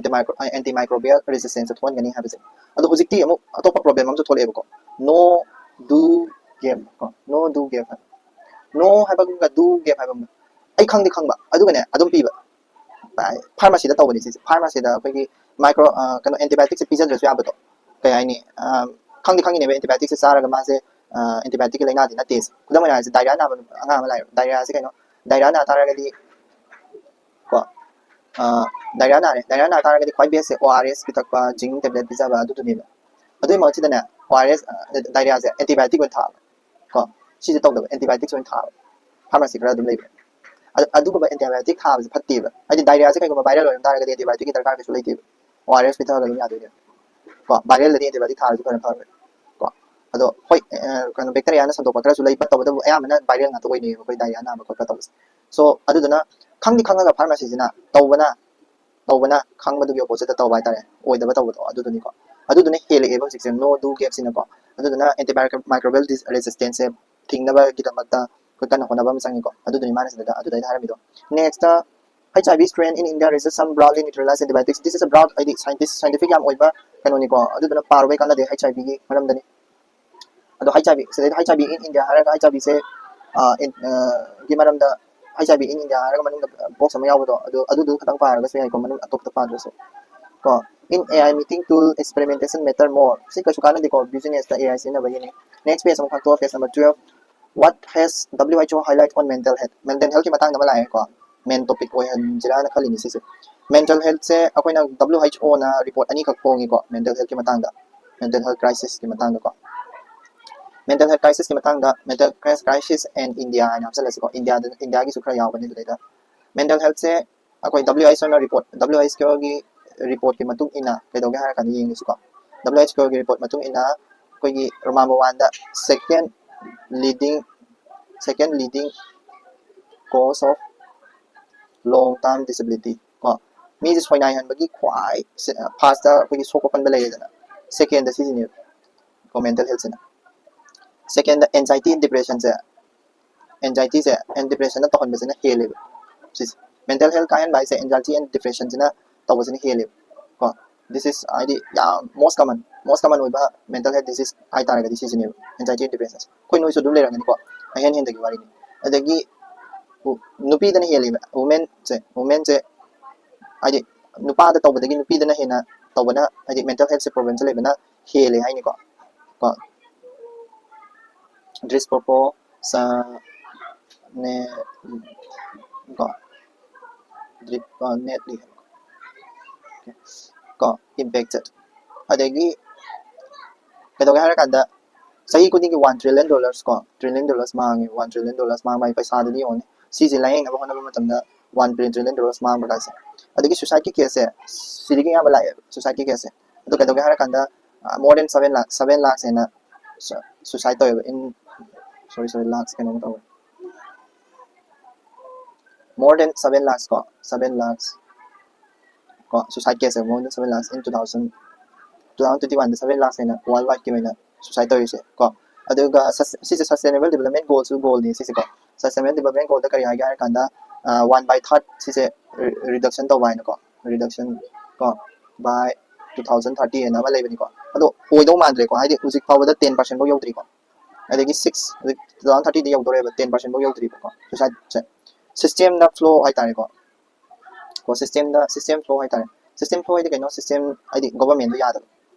anti microbial resistance ꯊꯣꯛꯍꯟꯒꯅꯤ ꯍꯥꯏꯕꯁꯦ ꯑꯗꯣ ꯍꯧꯖꯤꯛꯇꯤ ꯑꯃꯨꯛ ꯑꯇꯣꯞꯄ ꯄ꯭ꯔꯣꯕ꯭ꯂꯦꯝ ꯑꯃꯁꯨ ꯊꯣꯛꯂꯛꯑꯦꯕꯀꯣ no do gap no ꯍꯥꯏꯕꯒ do gap ꯍꯥꯏꯕꯒ ꯑꯩ ꯈꯪꯕ ꯑꯗꯨꯒꯅꯦ ꯑꯗꯨꯝ ꯄꯤꯕ ꯐꯥꯔꯃꯥꯁꯤꯗ ꯇꯧꯕꯅꯤ ꯁꯤꯁꯦ ꯐꯥꯔꯃꯥꯁꯤꯗ ꯑꯩꯈꯣꯏꯒꯤ ꯀꯩꯅꯣ antibiotics ꯄꯤꯖꯗ꯭ꯔꯁꯨ ꯌꯥꯕꯗꯣ ꯀꯩ ꯍꯥꯏꯅꯤ ꯈꯪꯉꯤꯅꯦꯕ antibiotics ꯆꯥꯔꯒ ꯃꯥꯁꯦ antibiotic ꯂꯩꯅꯥꯗꯤ ꯅꯠꯇꯦ ꯈꯨꯗꯝ ꯑꯣꯏꯅ ꯍꯥꯏꯔꯤꯁꯦ ꯗꯥꯏꯔꯤꯌꯥ ꯅꯥꯕ ꯑꯉꯥꯡ ꯑꯃ ꯂꯥꯛꯑꯦꯕ ꯗꯥꯏꯔꯤꯌꯥꯁꯦ ꯀꯩꯅꯣ ꯗꯥꯏꯔꯤꯌꯥ ꯅꯥ ꯇꯥꯔꯒꯗꯤ ꯀꯣ ꯗꯥꯏꯔꯤꯌꯥ ꯅꯥ ꯇꯥꯔꯒꯗꯤ ꯈ꯭ꯋꯥꯏ ꯕꯦꯁꯁꯦ ORS ꯄꯤꯊꯛꯄ ꯖꯤꯡ ꯇꯦꯕ꯭ꯂꯦꯠ ꯄꯤꯖꯕ ꯑꯗꯨꯗꯨꯅꯦꯕ ꯑꯗꯨꯒꯤ ꯃꯍꯨꯠꯁꯤꯗꯅꯦ ORS ꯗꯥꯏꯔꯤꯌꯥꯁꯦ antibiotic ꯑꯣꯏꯅ ꯊꯥꯕ ꯀꯣ ꯁꯤꯁꯦ ꯇꯧꯗꯕ antibiotics ꯑꯣꯏꯅ ꯊꯥꯕ ꯐꯥꯔꯃꯥꯁꯤ ꯈꯔ ꯑꯗꯨꯝ ꯂꯩꯕ ꯑꯗꯨꯒꯨꯝꯕ antibiotic ꯊꯥꯕꯁꯦ ꯐꯠꯇꯦꯕ ꯍꯥꯏꯗꯤ ꯗꯥꯏꯔꯤꯌꯥꯁꯦ ꯀꯩꯒꯨꯝꯕ ꯚꯥꯏꯔꯦꯜ ꯑꯣꯏꯔꯝ ꯇꯥꯔꯒꯗꯤ antibiotic ꯗꯔꯀꯥꯔ ꯀꯩꯁꯨ ꯂꯩꯇꯦꯕ ORS ꯄꯤꯊꯛꯑꯒ ꯑꯗꯨꯝ ꯌꯥꯗꯣꯏꯅꯦꯕ ꯀꯣ ꯚꯥꯏꯔꯦꯜꯗꯗꯤ antibiotic ꯊꯥꯔꯁꯨ ꯐꯔꯣꯏ ꯀꯣ ꯑꯗꯣ ꯍꯣꯏ ꯀꯩꯅꯣ ꯕꯦꯛꯇꯦꯔꯤꯌꯥꯅ ꯁꯟꯗꯣꯛꯄ ꯈꯔꯁꯨ ꯂꯩ ꯇꯧꯕꯇꯕꯨ ꯑꯌꯥꯝꯕꯅ ꯚꯥꯏꯔꯦꯜ ꯉꯥꯛꯇ ꯑꯣꯏꯅꯩꯌꯦꯕ ꯑꯩꯈꯣꯏ ꯗꯥꯏꯔꯤꯌꯥ ꯅꯥꯕ ꯈꯣꯠꯄ ꯇꯧꯕꯁꯦ ꯁꯣ ꯑꯗꯨꯗꯨꯅ ꯈꯪꯉꯒ ꯐꯥꯔꯃꯥꯁꯤꯁꯤꯅ ꯇꯧꯕꯅ ꯈꯪꯕꯗꯨꯒꯤ ꯑꯣꯄꯣꯖꯤꯠꯇ ꯇꯧꯕ ꯍꯥꯏꯇꯥꯔꯦ ꯑꯣꯏꯗꯕ ꯇꯧꯕꯗꯣ ꯑꯗꯨꯗꯨꯅꯤꯀꯣ ꯑꯗꯨꯗꯨꯅ ꯍꯦꯜꯂꯛꯑꯦꯕ ꯍꯧꯖꯤꯛꯁꯦ no do gapꯁꯤꯅꯀꯣ ꯑꯗꯨꯗꯨꯅ anti microbial resistance ꯊꯤꯡꯅꯕꯒꯤꯗꯃꯛꯇ ꯑꯩꯈꯣই ꯀꯟꯅ ꯍꯣꯠꯅꯕ ꯑꯃ ꯆꯪꯉꯤꯀꯣ ꯑꯗꯨꯗꯨꯅꯤ ꯃꯥꯅ ꯁꯤꯗ ꯑꯗꯨꯗꯩꯗ ꯍꯥꯏꯔꯝꯃꯤꯗꯣ next HIV strain in India resists some broadly neutralized antibiotics. This is a broad ꯍꯥꯏꯗꯤ scientific ꯌꯥꯝ ꯑꯣꯏꯕ ꯀꯩꯅꯣꯅꯤꯀꯣ ꯑꯗꯨꯗꯨꯅ ꯄꯥꯔꯨꯕꯩ ꯀꯥꯟꯅꯗꯦ HIVꯒꯤ ꯃꯔꯝꯗꯅꯤ ꯑꯗꯣ HIV ꯁꯤꯗꯩꯗ HIV in India ꯍꯥꯏꯔꯒ HIVꯁꯦ ꯒꯤ ꯃꯔꯝꯗ HIV in India ꯍꯥꯏꯔꯒ ꯃꯅꯨꯡꯗ ꯕꯣꯛꯁ ꯑꯃ ꯌꯥꯎꯕꯗꯣ ꯑꯗꯨꯗꯨ ꯈꯇꯪ ꯄꯥꯔꯒꯁꯨ ꯌꯥꯏꯀꯣ ꯃꯅꯨꯡ ꯑꯇꯣꯞꯄ ꯄꯥꯗ꯭ꯔꯁꯨ ꯀꯣ in AI meeting tool experimentation matter more ꯁꯤ ꯀꯩꯁꯨ ꯀꯥꯟꯅꯗꯦꯀꯣ ꯕꯤꯖꯤꯅꯦꯁꯇ AI ꯁꯤꯖꯤꯟꯅꯕꯒꯤꯅꯤ next page ꯑꯃꯨꯛ ꯈꯪꯇꯣꯛꯑꯣ page number 12 what has WHO highlight on mental health కి ꯃꯇꯥꯡꯗ ꯑꯃ ꯂꯥꯛꯑꯦꯀꯣ main topic ꯑꯣꯏꯍꯟꯁꯤꯔꯥꯅ ꯈꯜꯂꯤꯅꯤ ꯁꯤꯁꯦ mental health ꯁꯦ ꯑꯩꯈꯣꯏꯅ WHO ꯅ ꯔꯤꯄꯣꯔꯠ ꯑꯅꯤꯈꯛ ꯐꯣꯡꯉꯤꯀꯣ mental health ꯀꯤ ꯃꯇꯥꯡꯗ mental health crisis ꯀꯤ ꯃꯇꯥꯡꯗꯀꯣ mental health crisis ꯀꯤ ꯃꯇꯥꯡꯗ mental health crisis and India ꯍꯥꯏꯅ ꯍꯥꯞꯆꯜꯂꯁꯤꯀꯣ ꯏꯟꯗꯤꯌꯥꯒꯤꯁꯨ ꯈꯔ ꯌꯥꯎꯕꯅꯤ ꯑꯗꯨꯗꯩꯗ mental health ꯁꯦ ꯑꯩꯈꯣꯏ WHO ꯅ ꯔꯤꯄꯣꯔꯠ WHO ꯒꯤ ꯔꯤꯄꯣꯔꯠꯀꯤ ꯃꯇꯨꯡ ꯏꯟꯅ ꯀꯩꯗꯧꯒꯦ ꯍꯥꯏꯔ ꯀꯥꯟꯗ ꯌꯦꯡꯉꯁꯤꯀꯣ WHO ꯒꯤ ꯔꯤꯄꯣꯔꯠ ꯃꯇꯨꯡ ꯏꯟꯅ ꯑꯩꯈꯣꯏꯒꯤ number 1ꯗ second leading cause of long term disability ꯀꯣ ꯃꯤꯁꯦ ꯁꯣꯏꯅꯥꯏꯍꯟꯕꯒꯤ ꯈ꯭ꯋꯥꯏ ꯐꯥꯔꯁꯇ ꯑꯩꯈꯣꯏꯒꯤ ꯁꯣꯛꯄ ꯄꯟꯕ ꯂꯩꯔꯦꯗꯅ ꯁꯦꯀꯦꯟꯗ ꯁꯤꯁꯤꯅꯦꯕ ꯀꯣ ꯃꯦꯟꯇꯦꯜ ꯍꯦꯜꯊꯁꯤꯅ ꯁꯦꯀꯦꯟꯗ ꯑꯦꯟꯖꯥꯏꯇꯤ ꯑꯦꯟ ꯗꯤꯄ꯭ꯔꯦꯁꯟꯁꯦ ꯑꯦꯟꯖꯥꯏꯇꯤꯁꯦ ꯑꯦꯟ ꯗꯤꯄ꯭ꯔꯦꯁꯟꯅ ꯇꯧꯍꯟꯕꯁꯤꯅ ꯍꯦꯜꯂꯦꯕ ꯁꯤꯁꯦ ꯃꯦꯟꯇꯦꯜ ꯍꯦꯜꯊ ꯀꯥꯏꯍꯟꯕ ꯍꯥꯏꯁꯦ ꯑꯦꯟꯖꯥꯏꯇꯤ ꯑꯦꯟ ꯗꯤꯄ꯭ꯔꯦꯁꯟꯁꯤꯅ ꯇꯧꯕꯁꯤꯅ ꯍꯦꯜꯂꯦꯕ ꯀꯣ ꯗꯤꯁ ꯏꯁ ꯍꯥꯏꯗꯤ ꯌꯥꯝ ꯃꯣꯁ ꯀꯃꯟ ꯑꯣꯏꯕ ꯃꯦꯟꯇꯦꯜ ꯍꯦꯜꯊ ꯗꯤꯁꯤꯁ ꯍꯥꯏꯇꯥꯔꯒꯗꯤ ꯁꯤꯁꯤꯅꯦꯕ ꯑꯦꯟꯖꯥꯏꯇꯤ ꯑꯦꯟ ꯗꯤꯄ꯭ꯔꯦꯁꯟ ꯑꯩꯈꯣꯏ ꯅꯣꯏꯁꯨ ꯑꯗꯨꯝ ꯂꯩꯔꯝꯒꯅꯤꯀꯣ ꯑꯍꯦꯟꯗꯒꯤ ꯋꯥꯔꯤꯅꯤ ꯑꯗꯒꯤ ꯅꯨꯄꯤꯗꯅ ꯍꯦꯜꯂꯤꯕ ꯋꯨꯃꯦꯟꯁꯦ ꯍꯥꯏꯗꯤ ꯅꯨꯄꯥꯗ ꯇꯧꯕꯗꯒꯤ ꯅꯨꯄꯤꯗꯅ ꯍꯦꯟꯅ ꯇꯧꯕꯅ ꯍꯥꯏꯗꯤ mental health ꯄ꯭ꯔꯣꯕ꯭ꯂꯦꯝꯁꯦ ꯂꯩꯕꯅ ꯍꯦꯜꯂꯦ ꯍꯥꯏꯅꯤꯀꯣ ꯀꯣ ꯗ꯭ꯔꯤꯁꯄ꯭ꯔꯣꯄꯣꯔꯁꯅꯦ ꯀꯣ ꯅꯦꯠꯂꯤ ꯀꯣ ꯏꯝꯄꯦꯛꯇꯦꯠ ꯑꯗꯒꯤ ꯀꯩꯗꯧꯒꯦ ꯍꯥꯏꯔꯀꯥꯟꯗ ꯆꯍꯤ ꯈꯨꯗꯤꯡꯒꯤ $1 trillion ꯀꯣ $1 trillion ꯃꯥꯡꯉꯦ $1 trillion ꯃꯥꯡꯕ ꯄꯩꯁꯥꯗꯗꯤ ꯌꯦꯡꯉꯨꯅꯦ ꯁꯤꯁꯦ ꯂꯥꯌꯦꯡꯅꯕ ꯍꯣꯠꯅꯕ ꯃꯇꯝꯗ $1 trillion ꯃꯥꯡꯕ ꯀꯥꯏꯁꯦ ꯑꯗꯒꯤ ꯁꯨꯁꯥꯏꯗꯀꯤ ꯀꯦꯁꯁꯦ ꯁꯤꯗꯒꯤ ꯑꯌꯥꯝꯕ ꯂꯥꯛꯑꯦꯕ ꯁꯨꯁꯥꯏꯗꯀꯤ ꯀꯦꯁꯁꯦ ꯑꯗꯣ ꯀꯩꯗꯧꯒꯦ ꯍꯥꯏꯔꯀꯥꯟꯗ more than 7 lakhs ꯍꯦꯟꯅ ꯁꯨꯁꯥꯏꯗ ꯇꯧꯋꯦꯕ lakhs ꯀꯩꯅꯣꯝ ꯇꯧꯋꯦ more than 7 lakhs ꯀꯣ 7 lakhs ꯀꯣ suicide ꯀꯦꯁꯁꯦ more than 7 lakhs in 2021ꯗ 7 lakhs ꯍꯦꯟꯅ world wide ꯀꯤ ꯑꯣꯏꯅ ꯁꯨꯁꯥꯏꯗ ꯇꯧꯔꯤꯁꯦ ꯀꯣ ꯑꯗꯨꯒ ꯁꯤꯁꯦ ꯁꯁꯇꯦꯅꯦꯕꯜ ꯗꯤꯕꯦꯂꯞꯃꯦꯟ ꯒꯣꯜꯁꯨ ꯒꯣꯜꯅꯤ ꯁꯤꯁꯦ ꯀꯣ ꯁꯁꯇꯦꯅꯦꯕꯜ ꯗꯤꯕꯦꯂꯞꯃꯦꯟ ꯒꯣꯜꯗ ꯀꯔꯤ ꯍꯥꯏꯒꯦ ꯍꯥꯏꯔꯀꯥꯟꯗ 1/3 ꯁꯤꯁꯦ ꯔꯤꯗꯛꯁꯟ ꯇꯧꯕ ꯍꯥꯏꯅꯀꯣ ꯔꯤꯗꯛꯁꯟ ꯀꯣ by 2030 ꯍꯥꯏꯅ ꯑꯃ ꯂꯩꯕꯅꯤꯀꯣ ꯑꯗꯣ ꯑꯣꯏꯗꯧ ꯃꯥꯟꯗ꯭ꯔꯦꯀꯣ ꯍꯥꯏꯗꯤ ꯍꯧꯖꯤꯛ ꯐꯥꯎꯕꯗ 10% ꯐꯥꯎ ꯌꯧꯗ꯭ꯔꯤꯀꯣ ꯑꯗꯒꯤ 2030ꯗ ꯌꯧꯗꯣꯔꯦꯕ 10% ꯐꯥꯎ ꯌꯧꯗ꯭ꯔꯤꯕꯀꯣ ꯁꯨꯁꯥꯏꯗꯁꯦ ꯁꯤꯁꯇꯦꯝꯗ ꯐ꯭ꯂꯣ ꯍꯥꯏꯇꯥꯔꯦꯀꯣ ꯁꯤꯁꯇꯦꯝ ꯐ꯭ꯂꯣ ꯍꯥꯏꯇꯥꯔꯦ system flow ꯍꯥꯏꯗꯤ ꯀꯩꯅꯣ system ꯍꯥꯏꯗꯤ government ꯌꯥꯗꯕ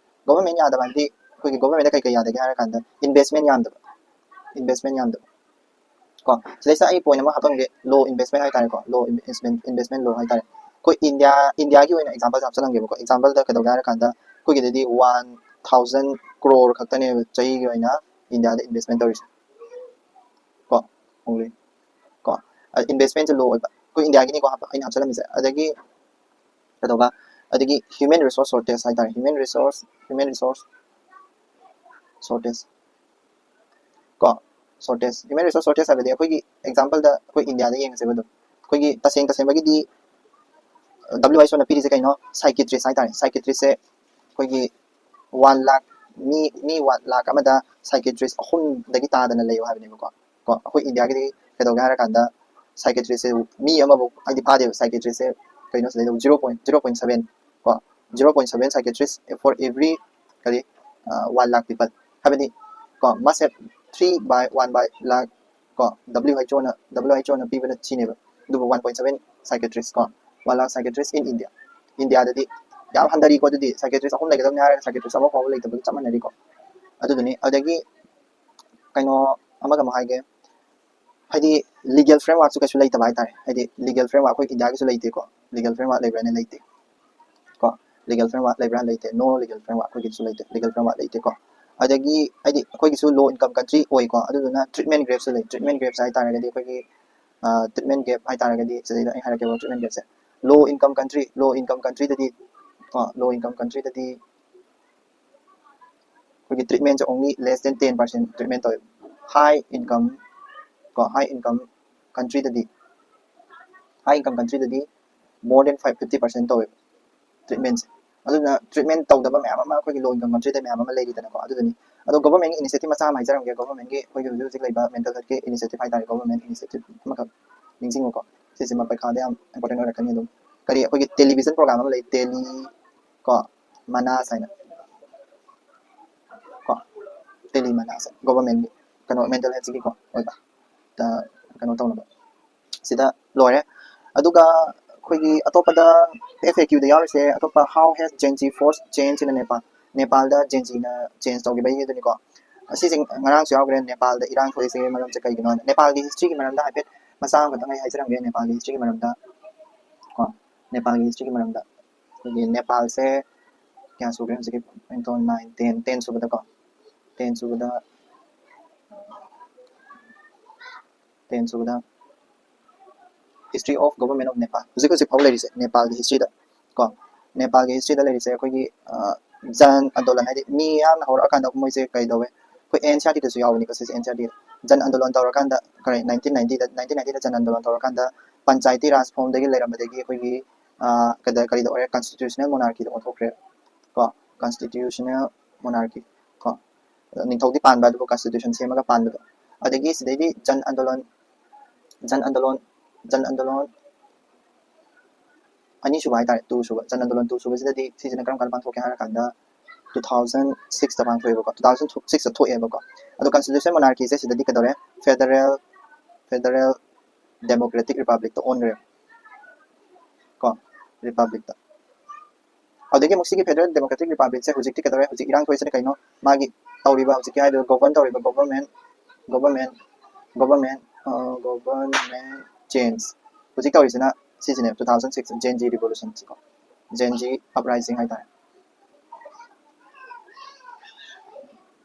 government ꯌꯥꯗꯕ ꯍꯥꯏꯗꯤ ꯑꯩꯈꯣꯏꯒꯤ government ꯀꯩ ꯌꯥꯗꯒꯦ ꯍꯥꯏꯔ ꯀꯥꯟꯗ investment ꯌꯥꯝꯗꯕ ꯀꯣ ꯁꯤꯗꯩꯁꯤꯗ ꯑꯩ ꯄꯣꯏꯟꯠ ꯑꯃ ꯍꯥꯞꯄꯝꯒꯦ ꯂꯣ ꯏꯟꯚꯦꯁꯠꯃꯦꯟ ꯍꯥꯏꯇꯥꯔꯦꯀꯣ ꯂꯣ ꯏꯟꯚꯦꯁꯠꯃꯦꯟ ꯂꯣ ꯍꯥꯏꯇꯥꯔꯦ ꯑꯩꯈꯣꯏ ꯏꯟꯗꯤꯌꯥꯒꯤ ꯑꯣꯏꯅ ꯑꯦꯛꯖꯥꯝꯄꯜ ꯍꯥꯞꯆꯜꯂꯝꯒꯦꯕꯀꯣ ꯑꯦꯛꯖꯥꯝꯄꯜꯗ ꯀꯩꯗꯧꯒꯦ ꯍꯥꯏꯔ ꯀꯥꯟꯗ ꯑꯩꯈꯣꯏꯒꯤꯗꯗꯤ 1000 crore ꯈꯛꯇꯅꯦꯕ ꯆꯍꯤꯒꯤ ꯑꯣꯏꯅ ꯏꯟꯗꯤꯌꯥꯗ ꯏꯟꯚꯦꯁꯠꯃꯦꯟ ꯇꯧꯔꯤꯁꯦ ꯀꯣ ꯑꯣꯡꯂꯤ ꯀꯣ ꯏꯟꯚꯦꯁꯠꯃꯦꯟꯁꯦ ꯂꯣ ꯑꯣꯏꯕ ꯑꯩꯈꯣꯏ ꯏꯟꯗꯤꯌꯥꯒꯤꯅꯤꯀꯣ ꯑꯩꯅ ꯍꯥꯞꯆꯜꯂꯝꯃꯤꯁꯦ ꯑꯗꯒꯤ ꯀꯩꯗꯧꯕ ꯑꯗꯒꯤ ꯍ꯭ꯌꯨꯃꯦꯟ ꯔꯤꯁꯣꯔꯁ ꯁꯣꯔꯇꯦꯖ ꯍꯥꯏꯇꯥꯔꯦ ꯍ꯭ꯌꯨꯃꯦꯟ ꯔꯤꯁꯣꯔꯁ ꯁꯣꯔꯇꯦꯖ ꯀꯣ ꯍ꯭ꯌꯨꯃꯦꯟ ꯔꯤꯁꯣꯔꯁ ꯁꯣꯔꯇꯦꯖ ꯍꯥꯏꯕꯗꯤ ꯑꯩꯈꯣꯏꯒꯤ ꯑꯦꯛꯖꯥꯝꯄꯜꯗ ꯑꯩꯈꯣꯏ ꯏꯟꯗꯤꯌꯥꯗ ꯌꯦꯡꯉꯁꯦꯕ ꯑꯗꯨꯝ ꯑꯩꯈꯣꯏꯒꯤ ꯇꯁꯦꯡꯕꯒꯤꯗꯤ WHO ꯄꯤꯔꯤꯁꯦ ꯀꯩꯅꯣ ꯁꯥꯏꯀꯤꯇ꯭ꯔꯤꯁ ꯍꯥꯏꯇꯥꯔꯦ ꯁꯥꯏꯀꯤꯇ꯭ꯔꯤꯁꯁꯦ ꯑꯩꯈꯣꯏꯒꯤ 1 lakh ꯃꯤ 1 lakh ꯑꯃꯗ ꯁꯥꯏꯀꯤꯇ꯭ꯔꯤꯁ 3 ꯇꯥꯗꯅ ꯂꯩꯌꯣ ꯍꯥꯏꯕꯅꯦꯕꯀꯣ ꯑꯩꯈꯣꯏ ꯏꯟꯗꯤꯌꯥꯒꯤꯗꯤ ꯀꯩꯗꯧꯒꯦ ꯍꯥꯏꯔ ꯀꯥꯟꯗ ꯁꯥꯏꯀꯤꯇ꯭ꯔꯤꯁꯁꯦ ꯃꯤ ꯑꯃꯕꯨ ꯍꯥꯏꯗꯤ ꯐꯥꯗꯦꯕ ꯁꯥꯏꯀꯤꯇ꯭ꯔꯤꯁꯁꯦ ꯀꯩꯅꯣ ꯁꯤꯗꯩꯗ 0.7 ꯀꯣ 0.7 ꯁꯥꯏꯀꯤꯇ꯭ꯔꯤꯁ for every 1 lakh people ꯍꯥꯏꯕꯗꯤ ꯀꯣ must have 3 by 1 by lakh ꯀꯣ WHO ꯅ ꯄꯤꯕꯅ ꯁꯤꯅꯦꯕ ꯑꯗꯨꯕꯨ 1.7 psychiatrists ꯀꯣ 1 lakh psychiatrists in India ꯏꯟꯗꯤꯌꯥꯗꯗꯤ ꯌꯥꯝ ꯍꯟꯊꯔꯤꯀꯣ ꯑꯗꯨꯗꯤ psychiatrist 3 ꯂꯩꯒꯗꯕꯅꯤ ꯍꯥꯏꯔꯒ psychiatrist ꯑꯃ ꯐꯥꯎꯕ ꯂꯩꯇꯕꯒꯤ ꯆꯞ ꯃꯥꯟꯅꯔꯤꯀꯣ ꯑꯗꯨꯗꯨꯅꯤ ꯑꯗꯒꯤ ꯀꯩꯅꯣ ꯑꯃꯒ ꯑꯃ ꯍꯥꯏꯒꯦ ꯍꯥꯏꯗꯤ ꯂꯤꯒꯦꯜ ꯐ꯭ꯔꯦꯝꯋꯥꯔꯛꯁꯨ ꯀꯩꯁꯨ ꯂꯩꯇꯕ ꯍꯥꯏꯇꯥꯔꯦ ꯍꯥꯏꯗꯤ ꯂꯤꯒꯦꯜ ꯐ꯭ꯔꯦꯝꯋꯥꯔꯛ ꯑꯩꯈꯣꯏ ꯏꯟꯗꯤꯌꯥꯒꯤꯁꯨ ꯂꯩꯇꯦꯀꯣ ꯂꯤꯒꯦꯜ ꯐ꯭ꯔꯦꯝꯋꯥꯔꯛ ꯂꯩꯕ꯭ꯔꯥꯅ ꯂꯩꯇꯦ ꯀꯣ ꯂꯤꯒꯦꯜ ꯐ꯭ꯔꯦꯝꯋꯥꯔꯛ ꯂꯩꯕ꯭ꯔꯥꯅ ꯂꯩꯇꯦ ꯅꯣ ꯂꯤꯒꯦꯜ ꯐ꯭ꯔꯦꯝꯋꯥꯔꯛ ꯑꯩꯈꯣꯏꯒꯤꯁꯨ ꯂꯩꯇꯦ ꯂꯤꯒꯦꯜ ꯐ꯭ꯔꯦꯝꯋꯥꯔꯛ ꯂꯩꯇꯦꯀꯣ ꯑꯗꯒꯤ ꯍꯥꯏꯗꯤ ꯑꯩꯈꯣꯏꯒꯤꯁꯨ ꯂꯣ ꯏꯟꯀꯝ ꯀꯟꯇ꯭ꯔꯤ ꯑꯣꯏꯀꯣ ꯑꯗꯨꯗꯨꯅ ꯇ꯭ꯔꯤꯠꯃꯦꯟ ꯒꯦꯞꯁꯨ ꯂꯩ ꯇ꯭ꯔꯤꯠꯃꯦꯟ ꯒꯦꯞꯁ ꯍꯥꯏꯇꯥꯔꯒꯗꯤ ꯑꯩꯈꯣꯏꯒꯤ ꯇ꯭ꯔꯤꯠꯃꯦꯟ ꯒꯦꯞ ꯍꯥꯏꯇꯥꯔꯒꯗꯤ ꯁꯤꯗꯩꯗ ꯑꯩ ꯍꯥꯏꯔꯛꯀꯦꯕ ꯇ꯭ꯔꯤꯠꯃꯦꯟ ꯒꯦꯞꯁꯦ ꯂꯣ ꯏꯟꯀꯝ ꯀꯟꯇ꯭ꯔꯤꯗꯗꯤ ꯂꯣ ꯏꯟꯀꯝ ꯀꯟꯇ꯭ꯔꯤꯗꯗꯤ ꯑꯩꯈꯣꯏꯒꯤ ꯇ꯭ꯔꯤꯠꯃꯦꯟꯁꯦ ꯑꯣꯡꯂꯤ ꯂꯦꯁ ꯗꯦꯟ 10% ꯇ꯭ꯔꯤꯠꯃꯦꯟ ꯇꯧꯋꯦ ꯍꯥꯏ ꯏꯟꯀꯝ ꯀꯟꯇ꯭ꯔꯤꯗꯗꯤ more than 50% ꯇꯧꯋꯦ ꯇ꯭ꯔꯤꯠꯃꯦꯟꯁꯦ ꯑꯗꯨꯅ ꯇ꯭ꯔꯤꯠꯃꯦꯟ ꯇꯧꯗꯕ ꯃꯌꯥꯝ ꯑꯃ ꯑꯩꯈꯣꯏꯒꯤ ꯂꯣ ꯏꯟꯀꯝ ꯀꯟꯇ꯭ꯔꯤꯗ ꯃꯌꯥꯝ ꯑꯃ ꯂꯩꯔꯤꯗꯅꯀꯣ ꯑꯗꯨꯗꯨꯅꯤ ꯑꯗꯣ ꯒꯣꯚꯔꯟꯃꯦꯟꯒꯤ ꯏꯅꯤꯁꯤꯌꯦꯇꯤቭ ꯃꯆꯥ ꯑꯃ ꯍꯥꯏꯖꯔꯝꯒꯦ ꯒꯣꯚꯔꯟꯃꯦꯟꯒꯤ ꯑꯩꯈꯣꯏꯒꯤ ꯍꯧꯖꯤꯛ ꯂꯩꯕ ꯃꯦꯟꯇꯦꯜ ꯍꯦꯜꯊꯀꯤ ꯏꯅꯤꯁꯤꯌꯦꯇꯤቭ ꯍꯥꯏꯇꯥꯔꯦ ꯒꯣꯚꯔꯟꯃꯦꯟ ꯏꯅꯤꯁꯤꯌꯦꯇꯤꯚ ꯑꯃꯈꯛ ꯅꯤꯡꯁꯤꯡꯉꯨꯀꯣ ꯁꯤꯁꯤꯃ ꯄꯩꯈꯥꯗ ꯌꯥꯝ ꯏꯝꯄꯣꯔꯇꯦꯟ ꯑꯣꯏꯔꯛꯀꯅꯤ ꯑꯗꯨꯝ ꯀꯔꯤ ꯑꯩꯈꯣꯏꯒꯤ ꯇꯦꯂꯤꯚꯤꯖꯟ ꯄ꯭ꯔꯣꯒ꯭ꯔꯥꯝ ꯑꯃ ꯂꯩ ꯀꯣ ꯃꯅꯥꯁ ꯍꯥꯏꯅ ꯀꯣ ꯃꯅꯥꯁ ꯒꯣꯚꯔꯟꯃꯦꯟꯒꯤ ꯀꯩꯅꯣ ꯃꯦꯟꯇꯦꯜ ꯍꯦꯜꯊꯀꯤꯀꯣ ꯑꯣꯏꯕ ꯀꯩꯅꯣ ꯇꯧꯅꯕ ꯁꯤꯗ ꯂꯣꯏꯔꯦ ꯑꯗꯨꯒ ꯑꯩꯈꯣꯏꯒꯤ ꯑꯇꯣꯞꯄꯗ FAQꯗ ꯌꯥꯎꯔꯤꯁꯦ ꯑꯇꯣꯞꯄ how has Gen Z forced change in ꯅꯦꯄꯥꯜꯗ Gen Zꯅ ꯆꯦꯟꯖ ꯇꯧꯈꯤꯕꯒꯤ ꯑꯗꯨꯅꯤꯀꯣ ꯑꯁꯤꯁꯦ ꯉꯔꯥꯡꯁꯨ ꯌꯥꯎꯈ꯭ꯔꯦ ꯅꯦꯄꯥꯜꯗ ꯏꯔꯥꯡ ꯊꯣꯛꯏꯁꯦ ꯃꯔꯝꯁꯦ ꯀꯩꯒꯤꯅꯣ ꯅꯦꯄꯥꯜꯒꯤ ꯍꯤꯁꯇ꯭ꯔꯤꯒꯤ ꯃꯔꯝꯗ ꯍꯥꯏꯐꯦꯠ ꯃꯆꯥ ꯑꯃꯈꯛꯇꯪ ꯑꯩ ꯍꯥꯏꯖꯔꯝꯒꯦ ꯅꯦꯄꯥꯜꯒꯤ ꯍꯤꯁꯇ꯭ꯔꯤꯒꯤ ꯃꯔꯝꯗ ꯀꯣ ꯅꯦꯄꯥꯜꯒꯤ ꯍꯤꯁꯇ꯭ꯔꯤꯒꯤ ꯃꯔꯝꯗ ꯑꯩꯈꯣꯏꯒꯤ ꯅꯦꯄꯥꯜꯁꯦ ꯀꯌꯥ ꯁꯨꯈ꯭ꯔꯦ ꯍꯧꯖꯤꯛꯀꯤ 9 10 ꯁꯨꯕꯗ ꯀꯣ 10 ꯁꯨꯕꯗ history of government of Nepal ꯍꯧꯖꯤꯛ ꯐꯥꯎ ꯂꯩꯔꯤꯁꯦ ꯅꯦꯄꯥꯜꯒꯤ ꯍꯤꯁꯇ꯭ꯔꯤꯗ ꯀꯣ ꯅꯦꯄꯥꯜꯒꯤ ꯍꯤꯁꯇ꯭ꯔꯤꯗ ꯂꯩꯔꯤꯁꯦ ꯑꯩꯈꯣꯏꯒꯤ ꯖꯟ ꯑꯟꯗꯣꯂꯟ ꯍꯥꯏꯗꯤ ꯃꯤ ꯌꯥꯝꯅ ꯍꯧꯔꯛꯑꯀꯥꯟꯗ ꯃꯣꯏꯁꯦ ꯀꯩꯗꯧꯋꯦ ꯑꯩꯈꯣꯏ NCERTꯗꯁꯨ ꯌꯥꯎꯕꯅꯤꯀꯣ ꯁꯤꯁꯦ NCERT ꯖꯟ ꯑꯟꯗꯣꯂꯟ ꯇꯧꯔꯀꯥꯟꯗ ꯀꯔꯤ 1990ꯗ ꯖꯟ ꯑꯟꯗꯣꯂꯟ ꯇꯧꯔꯀꯥꯟꯗ ꯄꯟꯆꯥꯌꯇꯤ ꯔꯥꯖ ꯐꯣꯝꯗꯒꯤ ꯂꯩꯔꯝꯕꯗꯒꯤ ꯑꯩꯈꯣꯏꯒꯤ ꯀꯔꯤꯗ ꯑꯣꯏꯔꯦ ꯀꯟꯁꯇꯤꯇ꯭ꯌꯨꯁꯅꯦꯜ ꯃꯣꯅꯥꯔꯀꯤꯗ ꯑꯣꯟꯊꯣꯛꯈ꯭ꯔꯦ ꯀꯣ ꯀꯟꯁꯇꯤꯇ꯭ꯌꯨꯁꯅꯦꯜ ꯃꯣꯅꯥꯔꯀꯤ ꯀꯣ ꯅꯤꯡꯊꯧꯗꯤ ꯄꯥꯟꯕ ꯑꯗꯨꯕꯨ ꯀꯟꯁꯇꯤꯇ꯭ꯌꯨꯁꯟ ꯁꯦꯝꯃꯒ ꯄꯥꯟꯕꯗꯣ ꯑꯗꯒꯤ ꯁꯤꯗꯩꯗꯤ ꯖꯟ ꯑꯟꯗꯣꯂꯟ ꯑꯅꯤꯁꯨꯕ ꯍꯥꯏꯇꯥꯔꯦ 2 ꯁꯨꯕ ꯖꯟ ꯑꯟꯗꯣꯂꯟ 2 ꯁꯨꯕꯁꯤꯗꯗꯤ ꯁꯤꯁꯤꯅ ꯀꯔꯝ ꯀꯥꯟꯗ ꯄꯥꯡꯊꯣꯛꯀꯦ ꯍꯥꯏꯔ ꯀꯥꯟꯗ 2006ꯗ ꯄꯥꯡꯊꯣꯛꯑꯦꯕꯀꯣ 2006ꯗ ꯊꯣꯛꯑꯦꯕꯀꯣ ꯑꯗꯣ ꯀꯟꯁꯇꯤꯇ꯭ꯌꯨꯁꯟ ꯃꯣꯅꯥꯔꯀꯤꯁꯦ ꯁꯤꯗꯗꯤ ꯀꯩꯗꯧꯔꯦ ꯐꯦꯗꯔꯦꯜ ꯗꯦꯃꯣꯀ꯭ꯔꯦꯇꯤꯛ ꯔꯤꯄꯕ꯭ꯂꯤꯛꯇ ꯑꯣꯟꯈ꯭ꯔꯦ ꯀꯣ ꯔꯤꯄꯕ꯭ꯂꯤꯛꯇ ꯑꯗꯒꯤ ꯑꯃꯨꯛ ꯁꯤꯒꯤ ꯐꯦꯗꯔꯦꯜ ꯗꯦꯃꯣꯀ꯭ꯔꯦꯇꯤꯛ ꯔꯤꯄꯕ꯭ꯂꯤꯛꯁꯦ ꯍꯧꯖꯤꯛꯇꯤ ꯀꯩꯗꯧꯔꯦ ꯍꯧꯖꯤꯛ ꯏꯔꯥꯡ ꯊꯣꯛꯏꯁꯤꯅ ꯀꯩꯅꯣ ꯃꯥꯒꯤ ꯇꯧꯔꯤꯕ ꯍꯧꯖꯤꯛꯀꯤ ꯍꯥꯏꯔꯤꯕ ꯒꯣꯚꯔꯟ ꯇꯧꯔꯤꯕ ꯒꯣꯚꯔꯟꯃꯦꯟ ꯆꯦꯟꯖ ꯍꯧꯖꯤꯛ ꯇꯧꯔꯤꯁꯤꯅ ꯁꯤꯁꯤꯅꯦ 2006 Gen Z Revolution ꯀꯣ Gen Z uprising ꯍꯥꯏꯇꯥꯔꯦ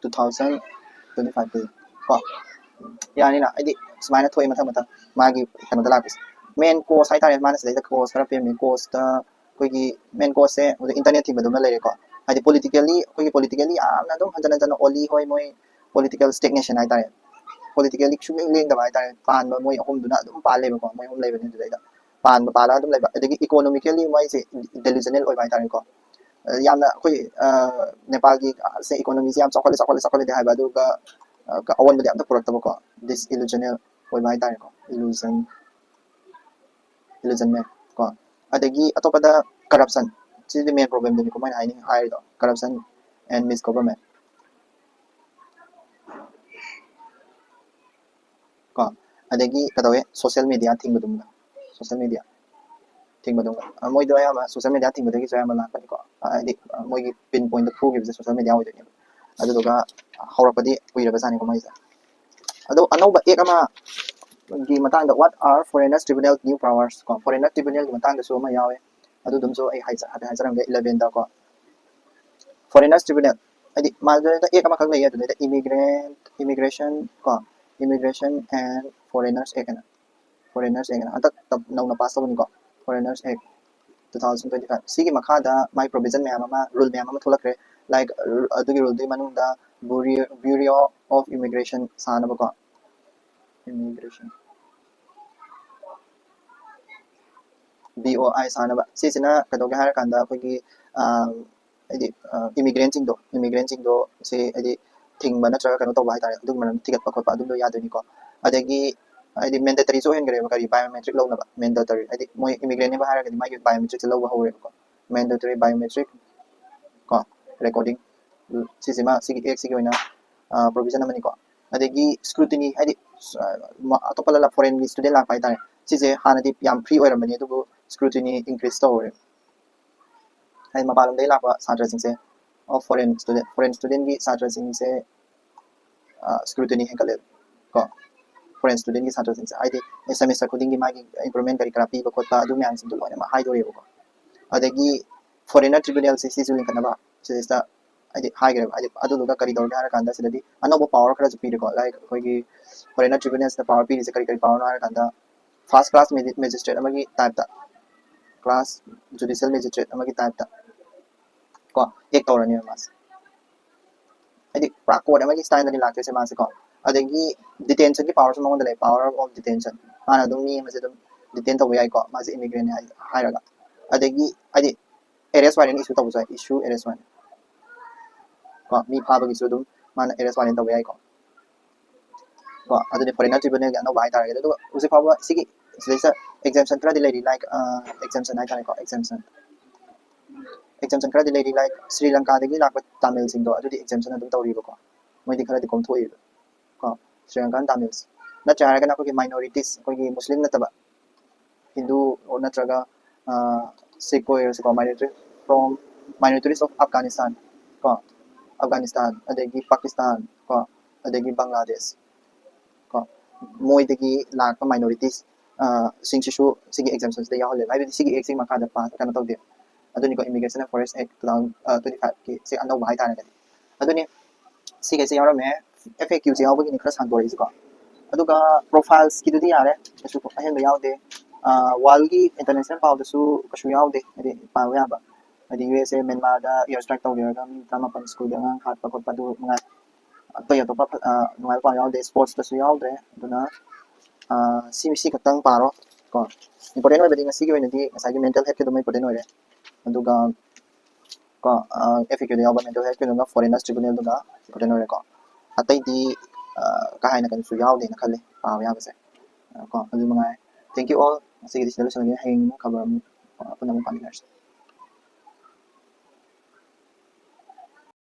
2025 ꯀꯣ ꯌꯥꯅꯤꯅ ꯍꯥꯏꯗꯤ ꯁꯨꯃꯥꯏꯅ ꯊꯣꯛꯑꯦ ꯃꯊꯪ ꯃꯥꯒꯤ ꯀꯩꯅꯣꯗ ꯂꯥꯛꯄꯁꯦ ꯃꯦꯟ ꯀꯣꯁ ꯍꯥꯏꯇꯥꯔꯦ ꯃꯥꯅ ꯁꯤꯗꯩꯗ ꯀꯣꯁ ꯈꯔ ꯄꯤꯔꯝꯃꯤ ꯀꯣꯁꯇ ꯑꯩꯈꯣꯏꯒꯤ ꯃꯦꯟ ꯀꯣꯁꯁꯦ ꯍꯧꯖꯤꯛ ꯏꯟꯇꯔꯅꯦꯠ ꯊꯤꯕꯗꯨꯃ ꯂꯩꯔꯦꯀꯣ ꯍꯥꯏꯗꯤ ꯄꯣꯂꯤꯇꯤꯀꯦꯜꯂꯤ ꯌꯥꯝꯅ ꯑꯗꯨꯝ ꯍꯟꯖꯤꯟ ꯑꯣꯂꯤ ꯍꯣꯏ ꯃꯣꯏ ꯄꯣꯂꯤꯇꯤꯀꯦꯜ ꯁ꯭ꯇꯦꯒꯅꯦꯁꯟ ꯍꯥꯏꯇꯥꯔꯦ ꯄꯣꯂꯤꯇꯤꯀꯦꯜꯂꯤ ꯁꯨꯡꯂꯦꯡ ꯂꯦꯡꯗꯕ ꯍꯥꯏꯇꯥꯔꯦ ꯄꯥꯟꯕ ꯃꯣꯏ ꯑꯍꯨꯝꯗꯨꯅ ꯑꯗꯨꯝ ꯄꯥꯜꯂꯦꯕꯀꯣ ꯃꯣꯏ ꯑꯍꯨꯝ ꯂꯩꯕꯅꯤ ꯑꯗꯨꯗꯩꯗ ꯄꯥꯜꯂꯒ ꯑꯗꯨꯝ ꯂꯩꯕ ꯑꯗꯒꯤ ꯏꯀꯣꯅꯣꯃꯤꯀꯦꯜꯂꯤ ꯃꯣꯏꯁꯦ ꯗꯦꯂꯨꯖꯅꯦꯜ ꯑꯣꯏꯕ ꯍꯥꯏꯇꯥꯔꯦꯀꯣ ꯌꯥꯝꯅ ꯑꯩꯈꯣꯏ ꯅꯦꯄꯥꯜꯒꯤ ꯏꯀꯣꯅꯣꯃꯤꯁꯦ ꯌꯥꯝ ꯆꯥꯎꯈꯠꯂꯦ ꯍꯥꯏꯕ ꯑꯗꯨꯒ ꯑꯑꯣꯟꯕꯗꯤ ꯑꯝꯇ ꯄꯨꯔꯛꯇꯕꯀꯣ ꯗꯤꯁꯏꯂꯨꯖꯅꯦꯜ ꯑꯣꯏꯕ ꯍꯥꯏꯇꯥꯔꯦꯀꯣ ꯏꯂꯨꯖꯟꯃꯦꯟ ꯀꯣ ꯑꯗꯒꯤ ꯑꯇꯣꯞꯄꯗ ꯀꯔꯞꯁꯟ ꯁꯤꯗꯤ ꯃꯦꯟ ꯄ꯭ꯔꯣꯕ꯭ꯂꯦꯝꯗꯨꯅꯤꯀꯣ ꯃꯣꯏꯅ ꯍꯥꯏꯔꯤꯗꯣ ꯀꯔꯞꯁꯟ ꯑꯦꯟ ꯃꯤꯁꯒꯣꯚꯔꯟꯃꯦꯟ ꯀꯣ ꯑꯗꯒꯤ ꯀꯩꯗꯧꯋꯦ ꯁꯣꯁꯤꯌꯦꯜ ꯃꯦꯗꯤꯌꯥ ꯊꯤꯡꯕꯗꯨꯝꯕ ꯁꯣꯁꯤꯌꯦꯜ ꯃꯦꯗꯤꯌꯥ ꯊꯤꯡꯕꯗꯣ ꯃꯣꯏꯗꯣ ꯑꯌꯥꯝꯕ ꯁꯣꯁꯤꯌꯦꯜ ꯃꯤꯗꯤꯌꯥ ꯊꯤꯡꯕꯗꯒꯤꯁꯨ ꯑꯌꯥꯝꯕ ꯂꯥꯛꯄꯅꯤꯀꯣ ꯍꯥꯏꯗꯤ ꯃꯣꯏꯒꯤ ꯄꯤꯟ ꯄꯣꯏꯟꯗ ꯐꯨꯈꯤꯕꯁꯦ ꯁꯣꯁꯤꯌꯦꯜ ꯃꯤꯗꯤꯌꯥ ꯑꯣꯏꯗꯣꯏꯅꯦꯕ ꯑꯗꯨꯗꯨꯒ ꯍꯧꯔꯛꯄꯗꯤ ꯀꯨꯏꯔꯕꯖꯥꯠꯅꯤꯀꯣ ꯃꯣꯏꯁꯦ ꯑꯗꯣ ꯑꯅꯧꯕ ꯑꯦꯛ ꯑꯃꯒꯤ ꯃꯇꯥꯡꯗ what are foreigners tribunal new powers ꯀꯣ foreigner tribunalꯒꯤ ꯃꯇꯥꯡꯗꯁꯨ ꯑꯃ ꯌꯥꯎꯋꯦ ꯑꯗꯨꯗꯨꯝꯁꯨ ꯑꯩ ꯍꯥꯏꯖꯔꯝꯒꯦ 11ꯗ ꯀꯣ foreigners tribunal ꯍꯥꯏꯗꯤ ꯃꯥꯗꯨꯗ ꯑꯦꯛ ꯑꯃꯈꯛ ꯂꯩꯌꯦ ꯑꯗꯨꯗꯩꯗ immigration ꯀꯣ immigration and foreigners act ꯑꯅ foreigners act ꯑꯅ ꯍꯟꯗꯛ ꯅꯧꯅ ꯄꯥꯁ ꯇꯧꯕꯅꯤꯀꯣ foreigners act 2025 ꯁꯤꯒꯤ ꯃꯈꯥꯗ ꯃꯥꯏ ꯄ꯭ꯔꯣꯕꯤꯖꯟ ꯃꯌꯥꯝ ꯑꯃ ꯔꯨꯜ ꯃꯌꯥꯝ ꯑꯃ ꯊꯣꯛꯂꯛꯈ꯭ꯔꯦ ꯂꯥꯏꯛ ꯑꯗꯨꯒꯤ ꯔꯨꯜꯗꯨꯒꯤ ꯃꯅꯨꯡꯗ Bureau of Immigration ꯁꯥꯅꯕꯀꯣ immigration BOI ꯁꯥꯅꯕ ꯁꯤꯁꯤꯅ ꯀꯩꯗꯧꯒꯦ ꯍꯥꯏꯔꯀꯥꯟꯗ ꯑꯩꯈꯣꯏꯒꯤ ꯍꯥꯏꯗꯤ ꯏꯃꯤꯒ꯭ꯔꯦꯟꯁꯤꯡꯗꯣ ꯁꯤ ꯍꯥꯏꯗꯤ ꯊꯤꯡꯕ ꯅꯠꯇ꯭ꯔꯒ ꯀꯩꯅꯣ ꯇꯧꯕ ꯍꯥꯏꯇꯥꯔꯦ ꯑꯗꯨꯒꯤ ꯃꯔꯝꯗ ꯊꯤꯒꯠꯄ ꯈꯣꯠꯄ ꯑꯗꯨꯝꯕ ꯌꯥꯗꯣꯏꯅꯤꯀꯣ ꯑꯗꯒꯤ ꯍꯥꯏꯗꯤ ꯃꯦꯟꯗꯦꯇꯔꯤꯁꯨ ꯑꯣꯏꯍꯟꯈ꯭ꯔꯦꯕ ꯀꯔꯤ ꯕꯥꯏꯑꯣꯃꯦꯇ꯭ꯔꯤꯛ ꯂꯧꯅꯕ ꯃꯦꯟꯗꯦꯇꯔꯤ ꯍꯥꯏꯗꯤ ꯃꯣꯏ ꯏꯃꯤꯒ꯭ꯔꯦꯟꯅꯦꯕ ꯍꯥꯏꯔꯒꯗꯤ ꯃꯥꯒꯤ ꯕꯥꯏꯑꯣꯃꯦꯇ꯭ꯔꯤꯛꯁꯦ ꯂꯧꯕ ꯍꯧꯔꯦꯕꯀꯣ ꯃꯦꯟꯗꯦꯇꯔꯤ ꯕꯥꯏꯑꯣꯃꯦꯇ꯭ꯔꯤꯛ ꯀꯣ ꯔꯦꯀꯣꯔꯗꯤꯡ ꯁꯤꯁꯤꯃ ꯁꯤꯒꯤ ꯑꯦꯛꯁꯤꯒꯤ ꯑꯣꯏꯅ ꯄ꯭ꯔꯣꯕꯤꯖꯟ ꯑꯃꯅꯤꯀꯣ ꯑꯗꯒꯤ ꯁ꯭ꯀ꯭ꯔꯨꯇꯤꯅꯤ ꯍꯥꯏꯗꯤ ꯑꯇꯣꯞꯄ ꯐꯣꯔꯦꯟꯒꯤ ꯁ꯭ꯇꯨꯗꯦꯟ ꯂꯥꯛꯄ ꯍꯥꯏꯇꯥꯔꯦ ꯁꯤꯁꯦ ꯍꯥꯟꯅꯗꯤ ꯌꯥꯝ ꯐ꯭ꯔꯤ ꯑꯣꯏꯔꯝꯕꯅꯤ ꯑꯗꯨꯕꯨ ꯁ꯭ꯀ꯭ꯔꯨꯇꯤꯅꯤ ꯏꯟꯀ꯭ꯔꯤꯖ ꯇꯧꯔꯦ ꯍꯥꯏꯗꯤ ꯃꯄꯥꯟꯂꯣꯝꯗꯒꯤ ꯂꯥꯛꯄ ꯁꯥꯇ꯭ꯔꯁꯤꯡꯁꯦ ꯐꯣꯔꯦꯟ ꯁ꯭ꯇꯨꯗꯦꯟꯒꯤ ꯁꯥꯇ꯭ꯔꯁꯤꯡꯁꯦ ꯁ꯭ꯀ꯭ꯔꯨꯇꯤꯅꯤ ꯍꯦꯟꯒꯠꯂꯦꯕ ꯀꯣ ꯐꯣꯔꯦꯟ ꯁ꯭ꯇꯨꯗꯦꯟꯒꯤ ꯁꯥꯇ꯭ꯔꯁꯤꯡꯁꯦ ꯍꯥꯏꯗꯤ ꯁꯦꯃꯤꯁꯇꯔ ꯈꯨꯗꯤꯡꯒꯤ ꯃꯥꯒꯤ ꯏꯝꯄ꯭ꯔꯨꯚꯃꯦꯟ ꯀꯔꯤ ꯀꯔꯥ ꯄꯤꯕ ꯈꯣꯠꯄ ꯑꯗꯨ ꯃꯌꯥꯝꯁꯤꯡꯗꯣ ꯂꯣꯏꯅꯃꯛ ꯍꯥꯏꯗꯣꯔꯦꯕꯀꯣ ꯑꯗꯒꯤ ꯐꯣꯔꯦꯅꯔ ꯇ꯭ꯔꯤꯕꯨꯅꯦꯜꯁꯦ ꯁꯤꯁꯨ ꯂꯤꯡꯈꯠꯅꯕ ꯁꯤꯗꯩꯁꯤꯗ ꯍꯥꯏꯗꯤ ꯍꯥꯏꯈ꯭ꯔꯦꯕ ꯍꯥꯏꯗꯤ ꯑꯗꯨꯗꯨꯒ ꯀꯔꯤ ꯇꯧꯔꯒꯦ ꯍꯥꯏꯔꯀꯥꯟꯗ ꯁꯤꯗꯗꯤ ꯑꯅꯧꯕ ꯄꯋꯥꯔ ꯈꯔꯁꯨ ꯄꯤꯔꯦꯀꯣ ꯂꯥꯏꯛ ꯑꯩꯈꯣꯏꯒꯤ ꯐꯣꯔꯦꯅꯔ ꯇ꯭ꯔꯤꯕꯨꯅꯦꯜꯁꯤꯗ ꯄꯋꯥꯔ ꯄꯤꯔꯤꯁꯦ ꯀꯔꯤ ꯄꯋꯥꯔꯅꯣ ꯍꯥꯏꯔꯀꯥꯟꯗ ꯐꯥꯔꯁ ꯀ꯭ꯂꯥꯁ ꯃꯦꯖꯤꯁꯇ꯭ꯔꯦꯠ ꯑꯃꯒꯤ ꯇꯥꯏꯞꯇ ꯀ꯭ꯂꯥꯁ ꯖꯨꯗꯤꯁꯤꯌꯦꯜ ꯃꯦꯖꯤꯁꯇ꯭ꯔꯦꯠ ꯑꯃꯒꯤ ꯇꯥꯏꯞꯇ ꯀꯣ ꯑꯦꯛ ꯇꯧꯔꯅꯦꯕ ꯃꯥꯁꯦ ꯍꯥꯏꯗꯤ ꯄꯨꯔꯥ ꯀꯣꯔꯠ ꯑꯃꯒꯤ ꯁ꯭ꯇꯥꯏꯜꯗꯅꯤ ꯂꯥꯛꯇꯣꯏꯁꯦ ꯃꯥꯁꯦ ꯀꯣ ꯑꯗꯒꯤ ꯗꯤꯇꯦꯟꯁꯟꯒꯤ ꯄꯋꯥꯔꯁꯨ ꯃꯉꯣꯟꯗ ꯂꯩ ꯄꯋꯥꯔ ꯑꯣꯐ ꯗꯤꯇꯦꯟꯁꯟ ꯃꯥꯅ ꯑꯗꯨꯝ ꯃꯤ ꯑꯃꯁꯦ ꯑꯗꯨꯝ ꯗꯤꯇꯦꯟ ꯇꯧꯕ ꯌꯥꯏꯀꯣ ꯃꯥꯁꯦ ꯏꯃꯤꯒ꯭ꯔꯦꯟꯅꯤ ꯍꯥꯏꯔꯒ ꯑꯗꯒꯤ ꯍꯥꯏꯗꯤ ꯑꯦꯔꯦꯁ ꯋꯥꯔꯦꯟ ꯏꯁꯨ ꯇꯧꯕꯁꯨ ꯌꯥꯏ ꯏꯁꯨ ꯑꯦꯔꯦꯁ ꯋꯥꯔꯦꯟ ꯀꯣ ꯃꯤ ꯐꯥꯕꯒꯤꯁꯨ ꯑꯗꯨꯝ ꯃꯥꯅ ꯑꯦꯔꯦꯁ ꯋꯥꯔꯦꯟ ꯇꯧꯕ ꯌꯥꯏꯀꯣ ꯀꯣ ꯑꯗꯨꯗꯤ ꯐꯣꯔꯦꯅꯔ ꯇ꯭ꯔꯤꯕꯨꯅꯦꯜꯒꯤ ꯑꯅꯧꯕ ꯍꯥꯏꯇꯥꯔꯒꯗꯤ ꯑꯗꯨꯒ ꯍꯧꯖꯤꯛ ꯐꯥꯎꯕ ꯁꯤꯒꯤ ꯁꯤꯗꯩꯁꯤꯗ ꯑꯦꯛꯖꯦꯝꯁꯟ ꯈꯔꯗꯤ ꯂꯩꯔꯤ ꯂꯥꯏꯛ ꯑꯦꯛꯖꯦꯝꯁꯟ ꯍꯥꯏꯇꯥꯔꯦꯀꯣ ꯑꯦꯛꯖꯦꯝꯁꯟ ꯈꯔꯗꯤ ꯂꯩꯔꯤ ꯂꯥꯏꯛ ꯁ꯭ꯔꯤ ꯂꯪꯀꯥꯗꯒꯤ ꯂꯥꯛꯄ ꯇꯥꯃꯤꯜꯁꯤꯡꯗꯣ ꯑꯗꯨꯗꯤ ꯑꯦꯛꯖꯦꯝꯁꯟ ꯑꯗꯨꯝ ꯇꯧꯔꯤꯕꯀꯣ ꯃꯣꯏꯗꯤ ꯈꯔꯗꯤ ꯀꯣꯝꯊꯣꯛꯏꯕ ꯀꯣ ꯁ꯭ꯔꯤ ꯂꯪꯀꯥꯟ ꯇꯥꯃꯤꯜꯁ ꯅꯠꯇ꯭ꯔꯦ ꯍꯥꯏꯔꯒꯅ ꯑꯩꯈꯣꯏꯒꯤ ꯃꯥꯏꯅꯣꯔꯤꯇꯤꯁ ꯑꯩꯈꯣꯏꯒꯤ ꯃꯨꯁꯂꯤꯝ ꯅꯠꯇꯕ ꯍꯤꯟꯗꯨ ꯅꯠꯇ꯭ꯔꯒ ꯁꯤꯈ ꯑꯣꯏꯔꯁꯨꯀꯣ ꯃꯥꯏꯅꯣꯔꯤꯇꯤꯁ ꯑꯣꯐ ꯑꯐꯒꯥꯅꯤꯁꯇꯥꯟ ꯀꯣ ꯑꯐꯒꯥꯅꯤꯁꯇꯥꯟ ꯑꯗꯒꯤ ꯄꯥꯀꯤꯁꯇꯥꯟ ꯀꯣ ꯑꯗꯒꯤ ꯕꯪꯒ꯭ꯂꯥꯗꯦꯁ ꯀꯣ ꯃꯣꯏꯗꯒꯤ ꯂꯥꯛꯄ ꯃꯥꯏꯅꯣꯔꯤꯇꯤꯁ ꯁꯤꯡꯁꯤꯁꯨ ꯁꯤꯒꯤ ꯑꯦꯛꯖꯥꯝꯁꯟꯁꯤꯗ ꯌꯥꯎꯍꯜꯂꯦꯕ ꯍꯥꯏꯕꯗꯤ ꯁꯤꯒꯤ ꯑꯦꯛꯁꯤꯒꯤ ꯃꯈꯥꯗ ꯀꯩꯅꯣ ꯇꯧꯗꯦ ꯑꯗꯨꯅꯤꯀꯣ ꯏꯃꯤꯒ꯭ꯔꯦꯁꯟ ꯑꯦꯟड ꯐꯣꯔꯦꯁꯠ ꯑꯦꯛ 2025ꯀꯤ ꯁꯤ ꯑꯅꯧꯕ ꯍꯥꯏꯇꯥꯔꯒꯗꯤ ꯑꯗꯨꯅꯤ ꯁꯤꯒꯩꯁꯦ ꯌꯥꯎꯔꯝꯃꯦ FAQꯁꯦ ꯌꯥꯎꯕꯒꯤꯅꯤ ꯈꯔ ꯁꯥꯡꯗꯣꯔꯛꯏꯁꯤꯀꯣ ꯑꯗꯨꯒ ꯄ꯭ꯔꯣꯐꯥꯏꯜꯁꯀꯤꯗꯨꯗꯤ ꯌꯥꯔꯦ ꯀꯩꯁꯨ ꯑꯍꯦꯟꯕ ꯌꯥꯎꯗꯦ ꯋꯥꯔꯜꯒꯤ ꯏꯟꯇꯔꯅꯦꯁꯅꯦꯜ ꯄꯥꯎꯗꯁꯨ ꯀꯩꯁꯨ ꯌꯥꯎꯗꯦ ꯍꯥꯏꯗꯤ ꯄꯥꯕ ꯌꯥꯕ ꯍꯥꯏꯗꯤ USA ꯃꯦꯟꯃꯥꯔꯗ ꯏꯌꯔ ꯁ꯭ꯇ꯭ꯔꯥꯏꯛ ꯇꯧꯈꯤꯔꯒ ꯃꯤ 19 ꯁ꯭ꯀꯨꯜꯒꯤ ꯑꯉꯥꯡ ꯍꯥꯠꯄ ꯈꯣꯠꯄ ꯑꯗꯨ ꯃꯉꯥꯏ ꯑꯇꯣꯞꯄ ꯅꯨꯡꯉꯥꯏꯕ ꯄꯥꯎ ꯌꯥꯎꯗꯦ ꯁ꯭ꯄꯣꯔꯠꯁꯇꯁꯨ ꯌꯥꯎꯗ꯭ꯔꯦ ꯑꯗꯨꯅ ꯁꯤ ꯈꯛꯇꯪ ꯄꯥꯔꯣ ꯀꯣ ꯏꯝꯄꯣꯔꯇꯦꯟ ꯑꯣꯏꯕꯗꯤ ꯉꯁꯤꯒꯤ ꯑꯣꯏꯅꯗꯤ ꯉꯁꯥꯏꯒꯤ ꯃꯦꯟꯇꯦꯜ ꯍꯦꯜꯊꯀꯤꯗꯨꯃ ꯏꯝꯄꯣꯔꯇꯦꯟ ꯑꯣꯏꯔꯦ ꯑꯗꯨꯒ ꯀꯣ FAQꯗ ꯌꯥꯎꯕ ꯃꯦꯟꯇꯦꯜ ꯍꯦꯜꯊꯀꯤꯗꯨꯒ ꯐꯣꯔꯦꯅꯔꯁ ꯇ꯭ꯔꯤꯕꯨꯅꯦꯜꯗꯨꯒ ꯏꯝꯄꯣꯔꯇꯦꯟ ꯑꯣꯏꯔꯦꯀꯣ ꯑꯇꯩꯗꯤ ꯀꯥ ꯍꯦꯟꯅ ꯀꯩꯁꯨ ꯌꯥꯎꯗꯦꯅ ꯈꯜꯂꯦ ꯄꯥꯕ ꯌꯥꯕꯁꯦ ꯀꯣ ꯑꯗꯨ ꯃꯉꯥꯏ ꯊꯦꯡꯛ ꯌꯨ ꯑꯣꯜ ꯉꯁꯤꯒꯤꯗꯤ ꯁꯤꯗ ꯂꯣꯏꯁꯤꯜꯂꯒꯦ ꯍꯌꯦꯡ ꯈꯕꯔ ꯄꯨꯟꯅ ꯑꯃꯨꯛ ꯄꯥꯃꯤꯟꯅꯔꯁꯤ